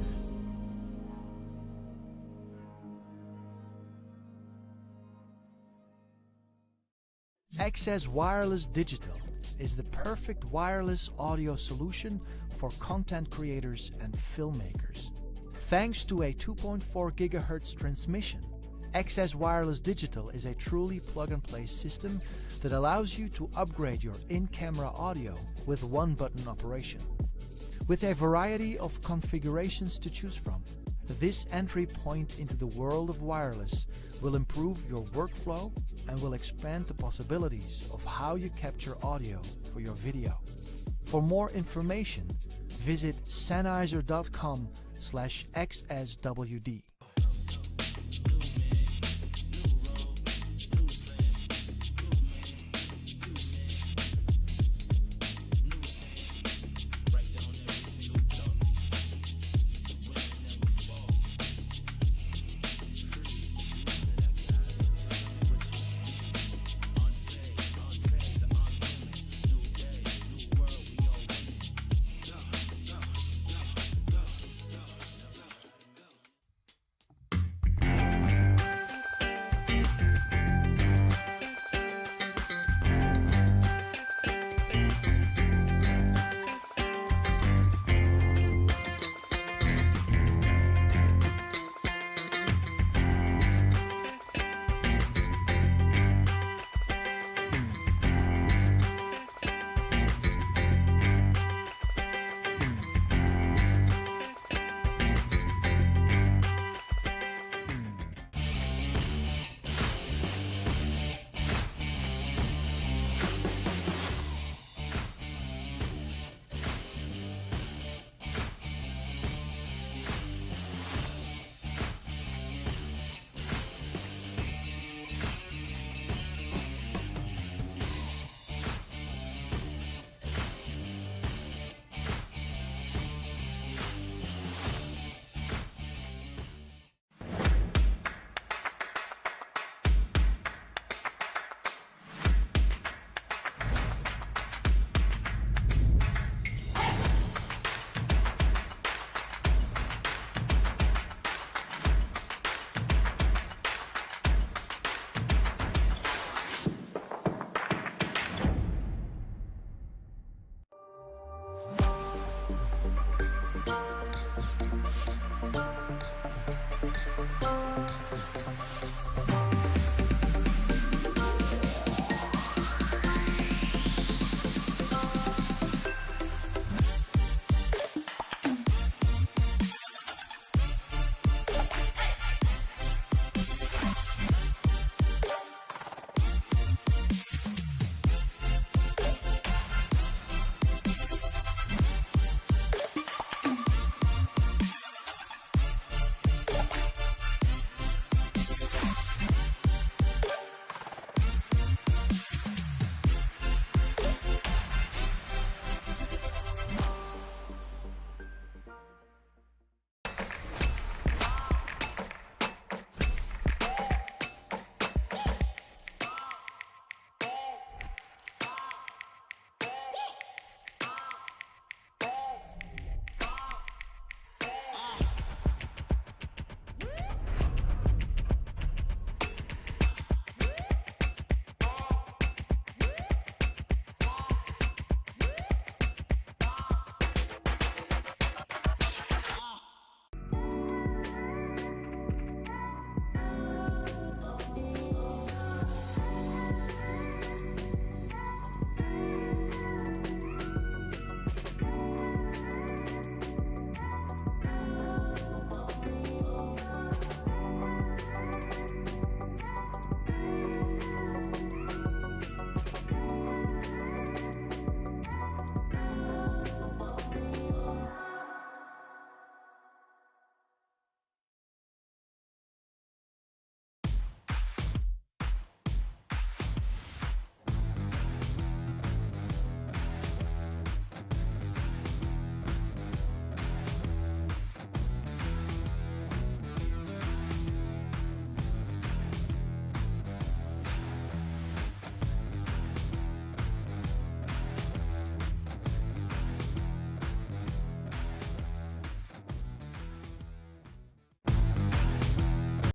XS Wireless Digital is the perfect wireless audio solution for content creators and filmmakers. Thanks to a 2.4 GHz transmission, XS Wireless Digital is a truly plug-and-play system that allows you to upgrade your in-camera audio with one-button operation. With a variety of configurations to choose from, this entry point into the world of wireless will improve your workflow and will expand the possibilities of how you capture audio for your video. For more information, visit sennheiser.com/XSWD.